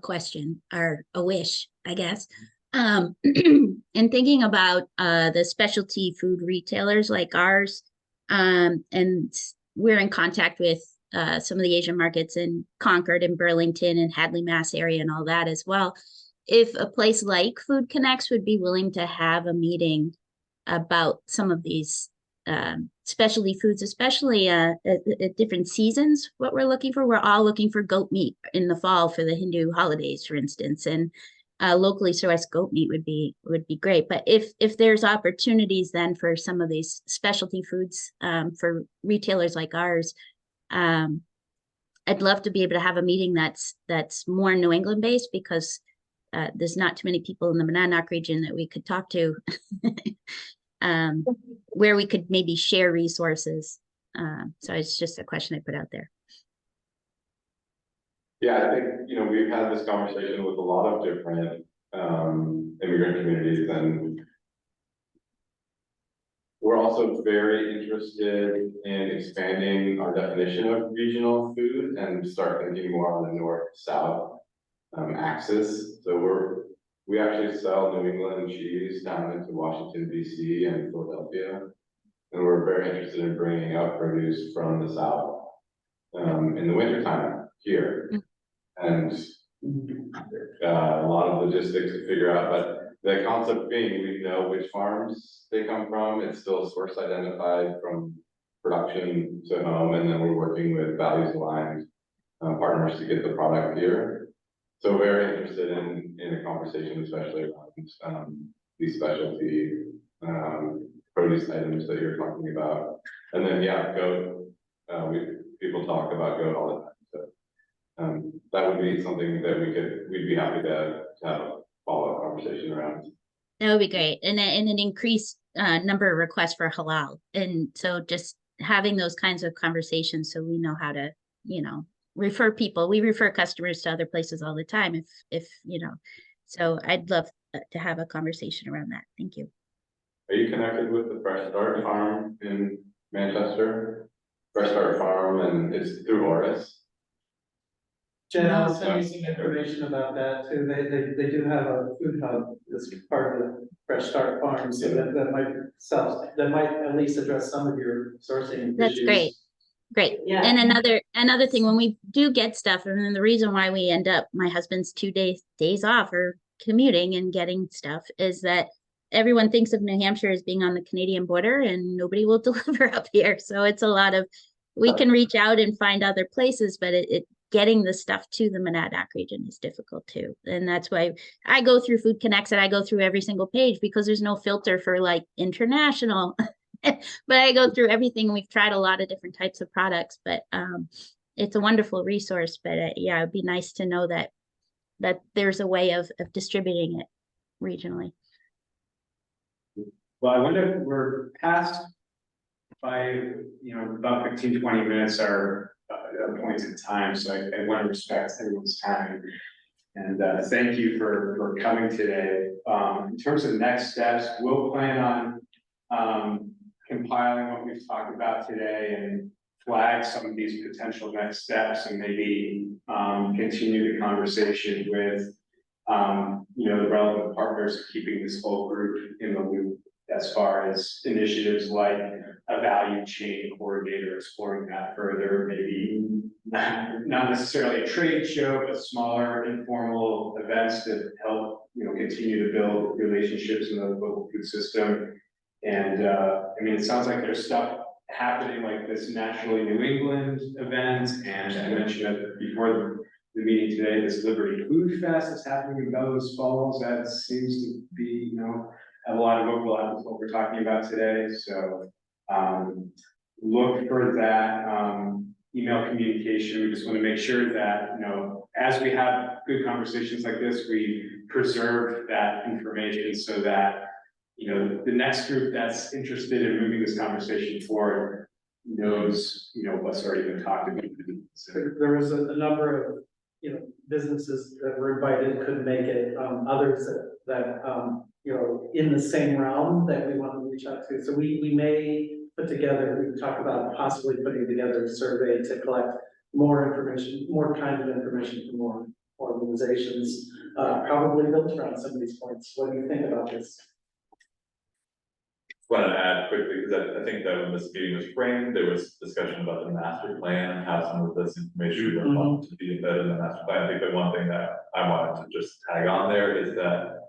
question or a wish, I guess. In thinking about the specialty food retailers like ours, and we're in contact with some of the Asian markets in Concord and Burlington and Hadley, Mass area and all that as well. If a place like Food Connects would be willing to have a meeting about some of these specialty foods, especially at different seasons, what we're looking for. We're all looking for goat meat in the fall for the Hindu holidays, for instance, and locally sourced goat meat would be great. But if there's opportunities then for some of these specialty foods for retailers like ours, I'd love to be able to have a meeting that's more New England based, because there's not too many people in the Monadnock region that we could talk to. Where we could maybe share resources. So it's just a question I put out there. Yeah, I think, you know, we've had this conversation with a lot of different immigrant communities, and we're also very interested in expanding our definition of regional food and start thinking more on the north-south axis. So we actually sell New England cheese down into Washington, DC and Philadelphia. And we're very interested in bringing up produce from the South in the wintertime here. And a lot of logistics to figure out, but the concept being, we know which farms they come from. It's still source identified from production to home, and then we're working with values aligned partners to get the product here. So very interested in a conversation, especially around these specialty produce items that you're talking about. And then, yeah, goat, people talk about goat all the time. So that would be something that we'd be happy to have a follow-up conversation around. That would be great. And an increased number of requests for halal. And so just having those kinds of conversations so we know how to, you know, refer people. We refer customers to other places all the time if you know. So I'd love to have a conversation around that. Thank you. Are you connected with the Fresh Start Farm in Manchester? Fresh Start Farm, and it's through Oris. Jen, I'll send you some information about that too. They do have a food hub that's part of the Fresh Start Farm, so that might at least address some of your sourcing issues. That's great. Great. Yeah. And another thing, when we do get stuff, and then the reason why we end up, my husband's 2 days off or commuting and getting stuff, is that everyone thinks of New Hampshire as being on the Canadian border and nobody will deliver up here. So it's a lot of, we can reach out and find other places, but getting the stuff to the Monadnock region is difficult too. And that's why I go through Food Connects and I go through every single page, because there's no filter for like international. But I go through everything. We've tried a lot of different types of products, but it's a wonderful resource. But yeah, it'd be nice to know that there's a way of distributing it regionally. Well, I wonder if we're past by, about 15, 20 minutes are appointed time. So I want to respect everyone's time. And thank you for coming today. In terms of next steps, we'll plan on compiling what we've talked about today and flag some of these potential next steps and maybe continue the conversation with the relevant partners, keeping this whole group in the loop as far as initiatives like a value chain coordinator, exploring that further, maybe not necessarily a trade show, but smaller informal events that help, continue to build relationships in the local food system. And it sounds like there's stuff happening like this Naturally New England event, and I mentioned it before the meeting today, this Liberty Food Fest is happening in Bellows Falls. That seems to be, have a lot of overlap with what we're talking about today. So look for that email communication. We just want to make sure that, as we have good conversations like this, we preserve that information so that, the next group that's interested in moving this conversation forward knows, what's already been talked about. So, There was a number of, businesses that were invited, couldn't make it, others that in the same realm that we want to reach out to. So we may put together, we talk about possibly putting together a survey to collect more information, more kind of information from more organizations, probably built around some of these points. What do you think about this? Want to add quickly, because I think that when this meeting was framed, there was discussion about the master plan, how some of this information would want to be embedded in the master plan. I think the one thing that I wanted to just tag on there is that,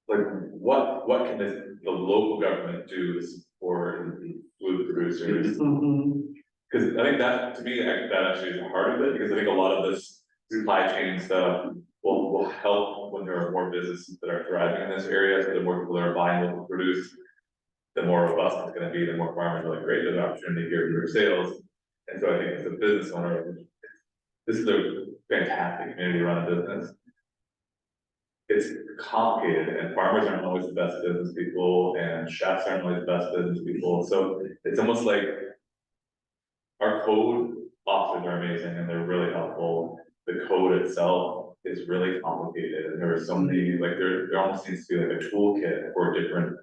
like, what can the local government do to support the food producers? Because I think that, to me, that actually is the heart of it, because I think a lot of this supply chain stuff will help when there are more businesses that are thriving in this area. So the more people that are buying local produce, the more robust it's going to be, the more farmers are like, great, there's an opportunity here for sales. And so I think as a business owner, this is a fantastic community run business. It's complicated, and farmers aren't always the best business people, and chefs aren't always the best business people. So it's almost like our code officers are amazing and they're really helpful. The code itself is really complicated, and there are so many, like there almost needs to be like a toolkit for different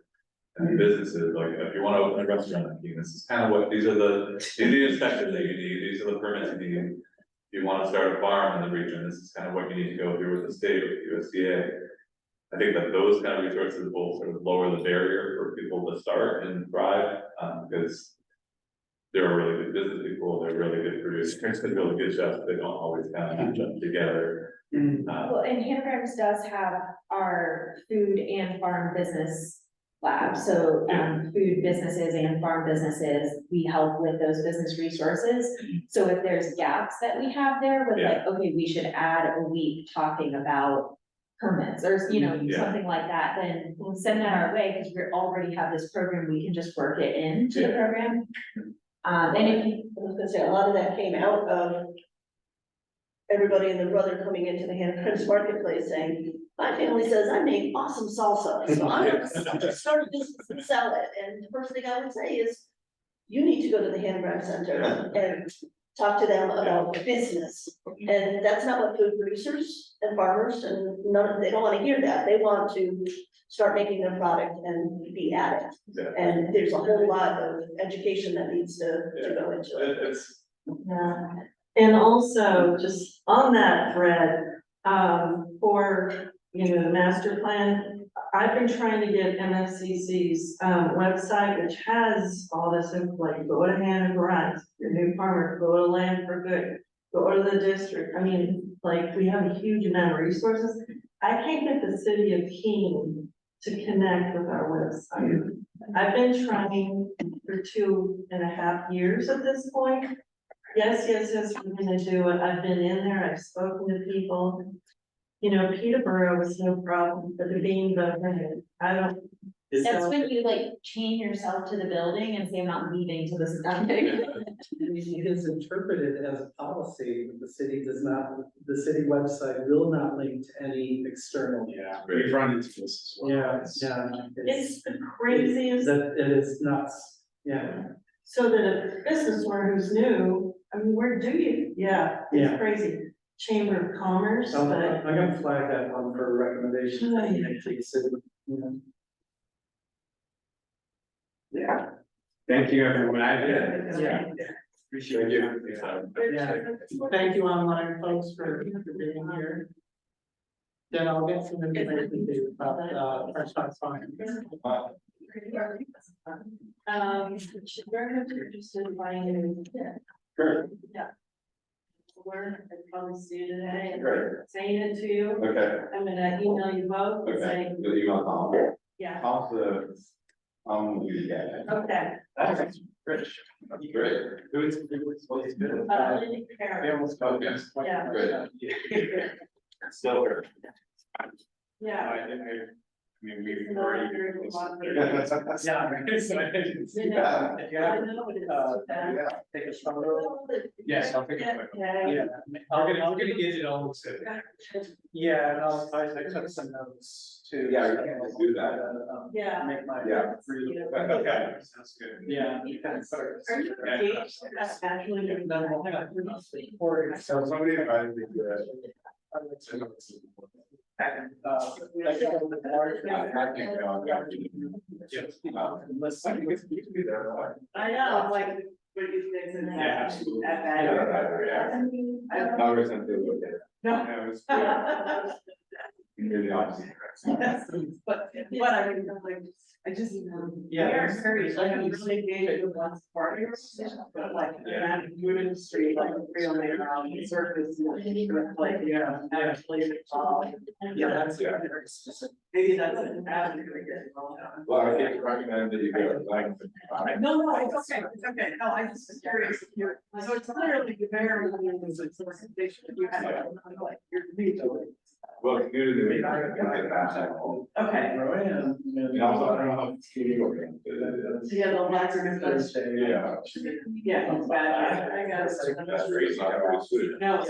businesses. Like if you want to open a restaurant, this is kind of what these are the inspections that you need, these are the permits you need. If you want to start a farm in the region, this is kind of what you need to go through with the state, with the USDA. I think that those kind of resources will sort of lower the barrier for people to start and thrive, because there are really good business people, they're really good producers, they're really good chefs, they don't always kind of match up together. Well, and Hannah does have our food and farm business lab, so food businesses and farm businesses, we help with those business resources. So if there's gaps that we have there with like, okay, we should add a week talking about permits or, something like that, then we'll send that our way, because we already have this program, we can just work it into the program. And if you, I was gonna say, a lot of that came out of everybody and their brother coming into the Hannah marketplace saying, my family says I make awesome salsa, so I'm gonna start a business and sell it. And the first thing I would say is, you need to go to the Hannah Center and talk to them about business. And that's not what food producers and farmers and they don't want to hear that. They want to start making their product and be at it. And there's a whole lot of education that needs to go into it. Yeah, and also just on that thread, for, the master plan, I've been trying to get MFCC's website, which has all this info, like go to Hannah Grimes, your new farmer, go to Land for Good, go to the district. I mean, like we have a huge amount of resources. I can't get the city of Keene to connect with our website. I've been trying for 2.5 years at this point. Yes, we're gonna do it. I've been in there, I've spoken to people. Peterborough was no problem, but the being the, I don't. That's when you like chain yourself to the building and say I'm not leaving till this is done. It is interpreted as a policy that the city does not, the city website will not link to any external. Yeah, we've run into this as well. It's the craziest. That it is nuts, yeah. So that a business owner who's new, I mean, where do you? Yeah, it's crazy. Chamber of Commerce, I'm but gonna flag that one for recommendation. Yeah. Thank you, everyone. Yeah. Appreciate you. Yeah, thank you online folks for being here. Then I'll get some information to you about, fresh start farm. we're interested in buying Sure. We're, I probably see you today, and Great. saying it to you. Okay. I'm gonna email you both and Okay. say, You'll email Tom. yeah, Tom's the, you get it. okay. That's great. That's great. Who's good? Linda Karen. Okay. Yeah. Great. Still here. Yeah. I mean, we've already. Yeah. Yeah. Take a photo. Yes, I'll take a photo. Yeah. I'm gonna get it all. Yeah, and I took some notes too. Yeah, you can do that. Yeah. Make my. Yeah. Okay, sounds good. Yeah. Are you engaged? Actually, So somebody invited me to. I know, I'm like, what do you think? Yeah, absolutely. At that. No. Yeah, it was really awesome. But I mean, like, I just, Yeah. we are encouraged, like, I'm really engaged with one party, but like, in the food industry, like, real labor on the surface, like, yeah, actually involved. Yeah, that's. Maybe that's an avenue to get involved. Well, I can't recommend that you go, like. No, it's okay, no, I just was curious, so it's clearly very, it's a solicitation, you have, like, you're. Well, community. Okay. And also, I don't know how it's gonna go. Yeah, the lighter is. Yeah. Yeah, it's bad, I got it. That's the reason I always do it. No.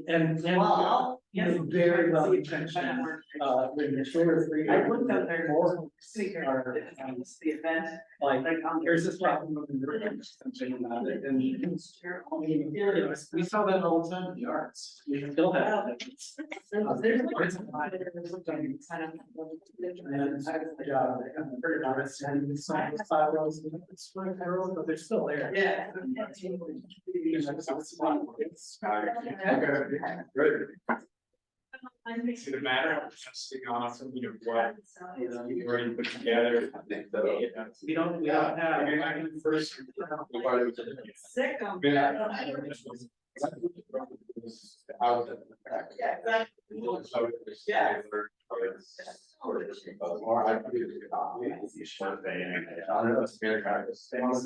And, Well, I'll. very well intentioned, when the short three. I looked up there. More. Are, the event. Like, here's this problem. Something about it, and you can. We saw that all the time in the arts, we still have. And job, pretty honest, and some of the styles, it's for girls, but they're still there. Yeah. Great. It's a matter of just on something of what, you've already put together. We don't have. I mean, first. Sick of. Yeah, exactly. Yeah. Or I could do the copy. I don't know, it's very hard to stay on the.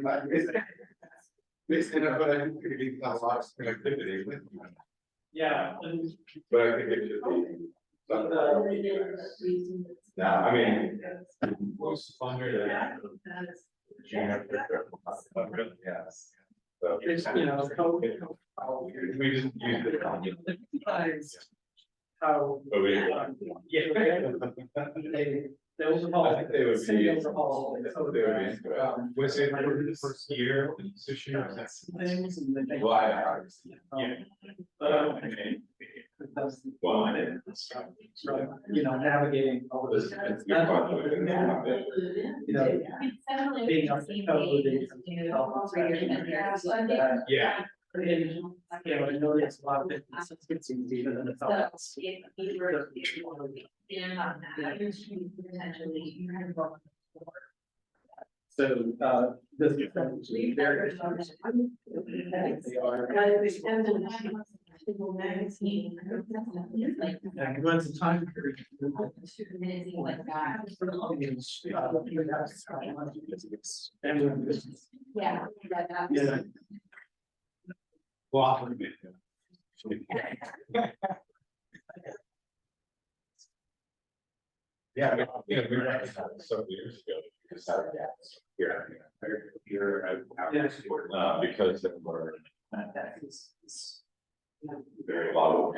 But I think it could be a lot of connectivity with you. Yeah. But I think it should be. No, I mean. Most funded. Yes. So. It's, you know, We just use it. how. But we. They overhaul. I think they would be. City overhaul. They would be into it. Was it the first year this year? Things and then they. Well, yeah. Well, I didn't. Right, you know, navigating all this. You know, being up to code and. Yeah. And, you know, I know there's a lot of inconsistencies even in the thoughts. So, this is very. They are. And when's the time period? Yeah. Yeah. Well. Yeah, we were at some years ago. Because they were. Very low.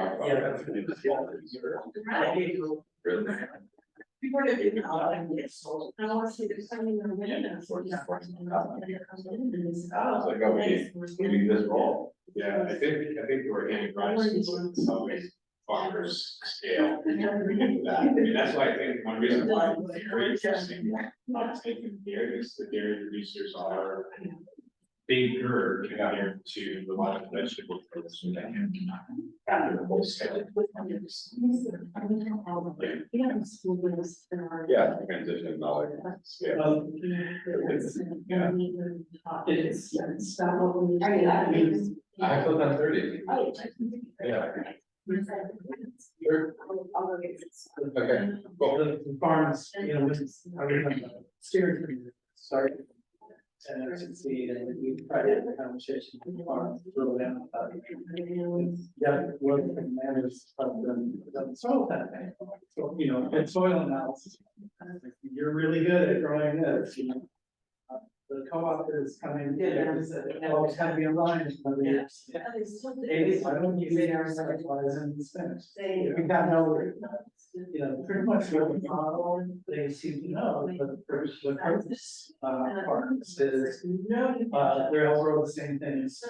People are getting out and get sold. I want to see the coming in the wind and for that. It's like, okay, we need this role. Yeah, I think the organic prices in some ways farmers scale. into that. I mean, that's why I think one reason why it's very interesting, not taking dairy, is the dairy producers are bigger compared to the lot of vegetable producers that can after the whole scale. Yeah, transition knowledge. Yeah. Yeah. I thought that 30. Yeah. Sure. Okay. Well, the farms, you know, I remember steering committee started. And I should see, and we tried to have a conversation with the farms, throw down. Yeah, work and managers of the soil testing. So, you know, and soil analysis. You're really good at growing this, you know. The co-op is coming, always have the line. I don't use it as in Spanish. We got no, you know, pretty much what the model, they seem to know, but the purpose, part is, they're all grow the same things to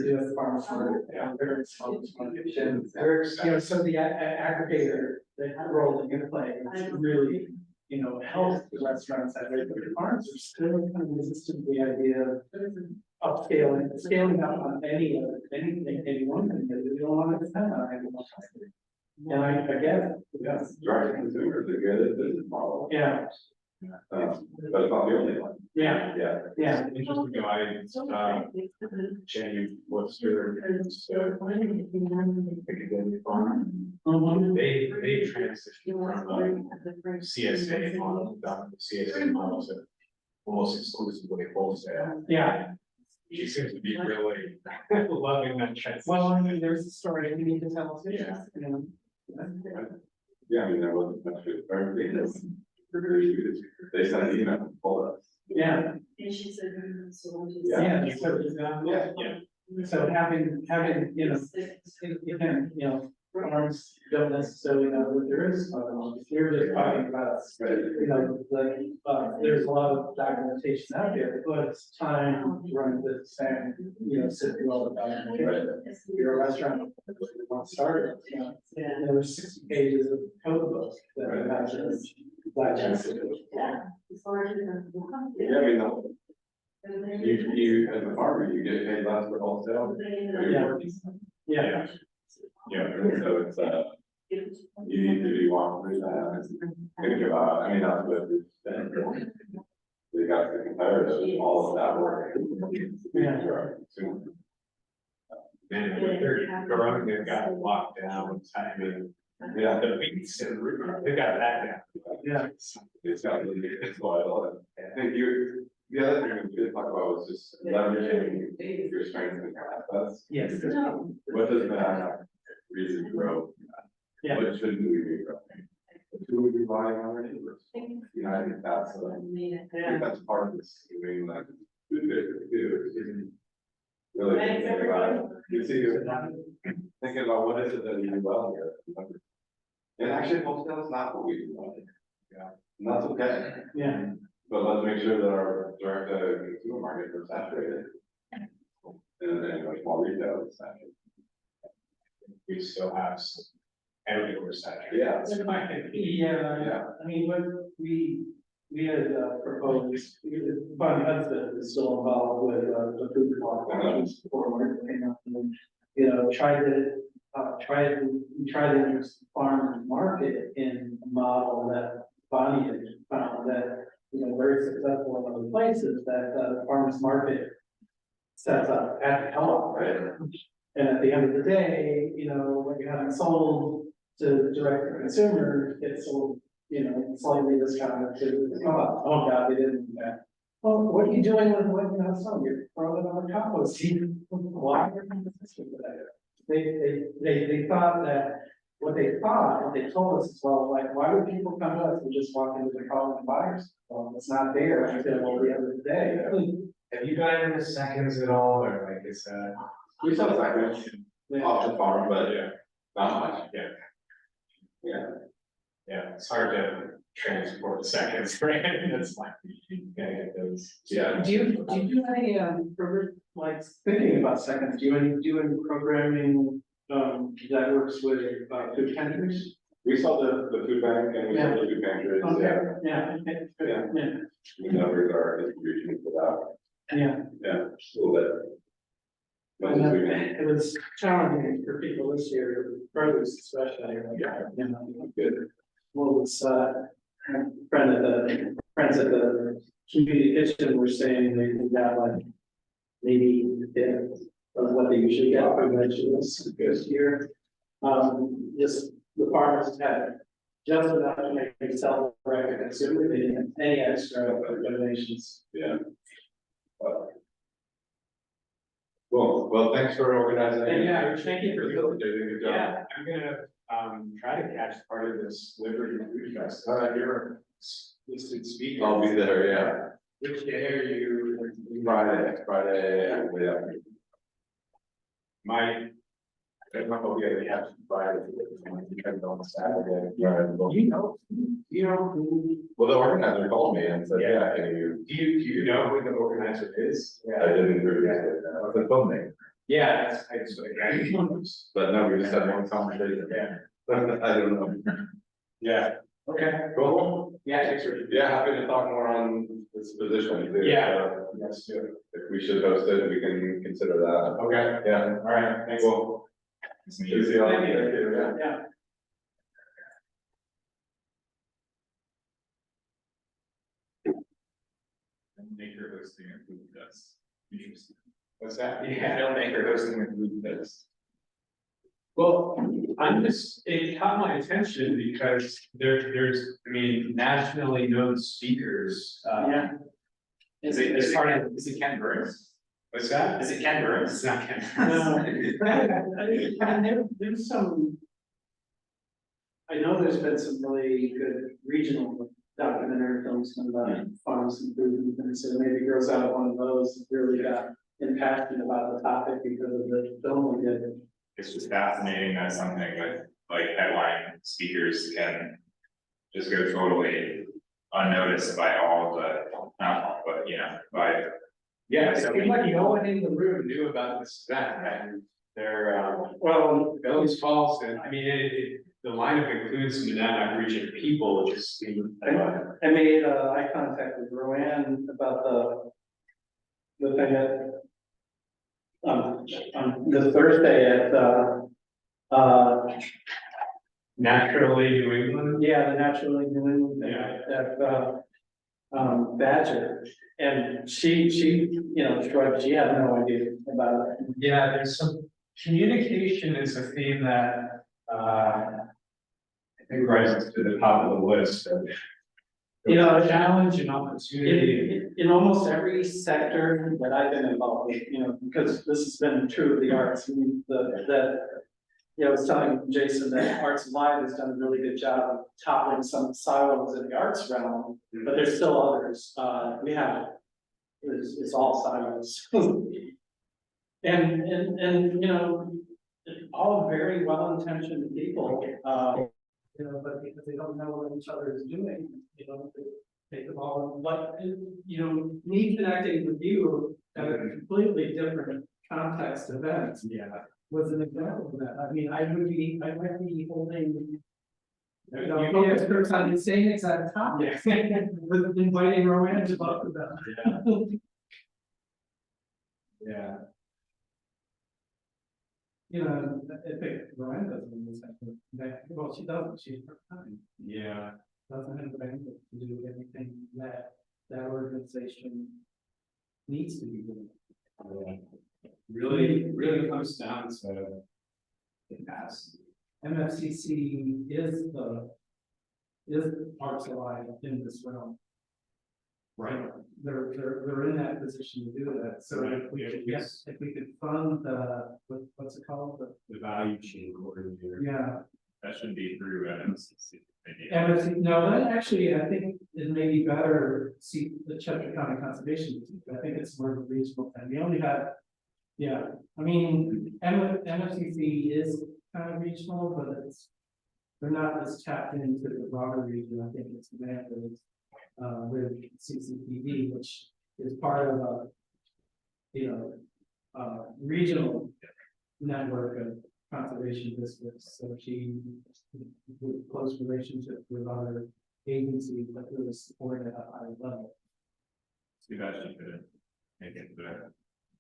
do at the farmers market. They're farmers market. You know, so the aggregator, the role that you play, is really, you know, help the restaurants that are the farms are still kind of resistant to the idea of scaling up on anything, any one thing that they don't want to depend on anyone. And I get it. Yes. Direct consumers are good at business model. Yeah. But it's not the only one. Yeah. Yeah. Yeah. Interesting guy, Jenny, what's your, Piccadilly Farm? They transitioned from CSA model down to CSA models that almost exclusively wholesale. Yeah. She seems to be really loving that transition. Well, I mean, there's a story we need to tell. Yeah. You know. Yeah, I mean, there wasn't much of it. They sent an email and told us. Yeah. And she said, so. Yeah. Yeah. So having, you know, again, you know, farms don't necessarily know what there is. We're just talking about, you know, there's a lot of documentation out there, but it's time to run the same, you know, sit through all the documentation. You're a restaurant, want to start it, you know, and there were 60 pages of code books that I had to. Yeah, I mean, you, as a farmer, you get paid less for wholesale. Yeah. Yeah, so it's, you need to be walking through that, and think about, I mean, that's what we've been. We got to compare to all of that work. Man, they're growing, they've got it locked down, timing. Yeah, the weeds and root, they got that down. Yeah. It's got really good, it's wild. I think the other thing we did talk about was just leveraging your strengths and assets. Yes. What does that reason grow? Yeah. What shouldn't we be growing? Who would be relying on our neighbors? You know, I think that's part of this, I mean, like, food business too. Really thinking about, thinking about what is it that we do well here. And actually, wholesale is not what we do well. Yeah, and that's okay. Yeah. But let's make sure that our direct consumer market is saturated. And like small retail is saturated. We still have some area we're saturated. Yeah. Yeah, I mean, what we had proposed, Bonnie Hudson is still involved with the food block. You know, try to introduce the farm market in a model that Bonnie had found that, you know, very successful in other places, that the farmers market sets up at the co-op, right? And at the end of the day, you know, what you haven't sold to direct to consumer, it's sold, you know, slightly discounted to the co-op. Oh God, they didn't do that. Well, what are you doing with what you have sold? You're throwing it on the compost heap. Why? They thought that what they told us is, well, like, why would people come to us and just walk into the car and buy us? Well, it's not there. I said, well, the end of the day. Have you gotten into seconds at all, or like, is that? We sell seconds off the farm, but Yeah. not much. Yeah. Yeah. Yeah, it's hard to transport seconds, right? That's like, you gotta get those. Yeah. Do you do any, like, thinking about seconds, do you do any programming, that works with, food pantries? We saw the food bank and we saw the food pantries, yeah. Yeah, okay, good, Yeah. yeah, We leverage our distribution for that, yeah. yeah, a little bit. Much as we can. It was challenging for people this year, produce especially, like, you know, Good. well, it's, friends at the community kitchen were saying they got like maybe of what they usually get for vegetables this year. Just the farmers had just enough to make themselves record consumer, they didn't have any extra donations. Yeah. Cool, well, thanks for organizing. Yeah, thank you for doing a good job. Yeah, I'm gonna try to catch part of this Liberty Food Fest. You're listed speaker. I'll be there, yeah. Which day are you? Friday, yeah. I don't know if we have Friday, because on Saturday. Right. You know who? Well, the organizer called me and said, yeah, can you? Do you know who the organizer is? I didn't agree with it, the filming, Yeah, that's, I just, but no, we just had one conversation. Yeah. I don't know. Yeah, okay, cool. Yeah, thanks, Richard. Yeah, happy to talk more on this position. Too. Yeah. So, Let's do it. if we should host it, we can consider that. Okay, Yeah. all right, thanks. Cool. Good Good to see you all. Thank you. Thank you, yeah. Yeah. Maker hosting a food fest. Interesting. What's that? Yeah, filmmaker hosting a food fest. Well, it caught my attention because there's, I mean, nationally known speakers. Yeah. Is it Ken Burns? What's that? Is it Ken Burns? It's not Ken No, Burns. I mean, there's some. I know there's been some really good regional documentary films on the farms and food and things, so maybe grows out of one of those that really got impacted about the topic because of the film we did. It's just fascinating that something with like headline speakers can just go totally unnoticed by all the, not all, but you know, by. Yeah, it seemed like no one in the room knew about this event, right? They're, well, Village Falls, and I mean, the lineup includes Monadnock Region people, which is. I made eye contact with Roanne about the thing that on this Thursday at Naturally New England. yeah, the Naturally New England thing at Badger. And she, you know, she had no idea about it. Yeah, there's some communication is a theme that I think rises to the top of the list of. You know, Challenge and opportunity. In almost every sector that I've been involved in, you know, because this has been true of the arts, I mean, I was telling Jason that Arts Live has done a really good job of toppling some silos in the arts realm, but there's still others, it's all silos. And, you know, all very well-intentioned people, you know, but because they don't know what each other is doing, you know, they take them all, but, you know, me connecting with you at a completely different context event. Yeah. Was an example of that. I mean, I might be holding. You know, focus groups on the same exact topic. With inviting Rowan to talk about. Yeah. Yeah. You know, I think Rowan doesn't use that, well, she doesn't, she's part-time. Yeah. Doesn't have the bandwidth to do anything that organization needs to be doing. Really comes down to capacity. MFCC is the Arts Alive in this realm. Right. They're in that position to do that, so if we could fund what's it called? The value chain coordinator. Yeah. That should be through MCC. MFCC, no, that actually, I think it may be better, see the Chester County Conservation, I think it's more of a regional thing, we only have. Yeah, I mean, MFCC is kind of regional, but it's they're not as tapped into the broader region. I think it's connected with CCTV, which is part of a, regional network of conservation districts. So she, with close relationships with other agencies that really support at a high level. Too bad she couldn't make it there.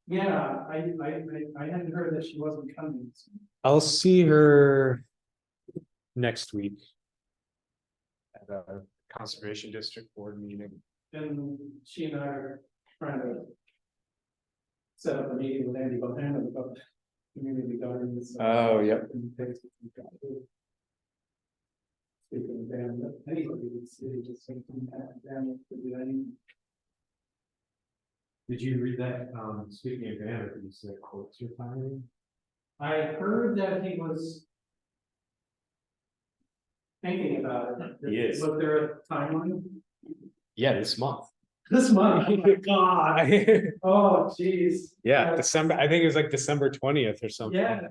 Yeah, I hadn't heard that she wasn't coming. I'll see her next week at a conservation district board meeting. And she and I are trying to set up a meeting with Andy Bohannon about community gardens. Oh, yep. Speaking of them, but anybody in the city just thinking that them to do anything. Did you read that, speaking of Banner, you said quotes you're finding? I heard that he was thinking about it. He is. Was there a timeline? Yeah, this month. This month, oh my God, oh geez. Yeah, December, I think it was like December 20th or something. Yeah,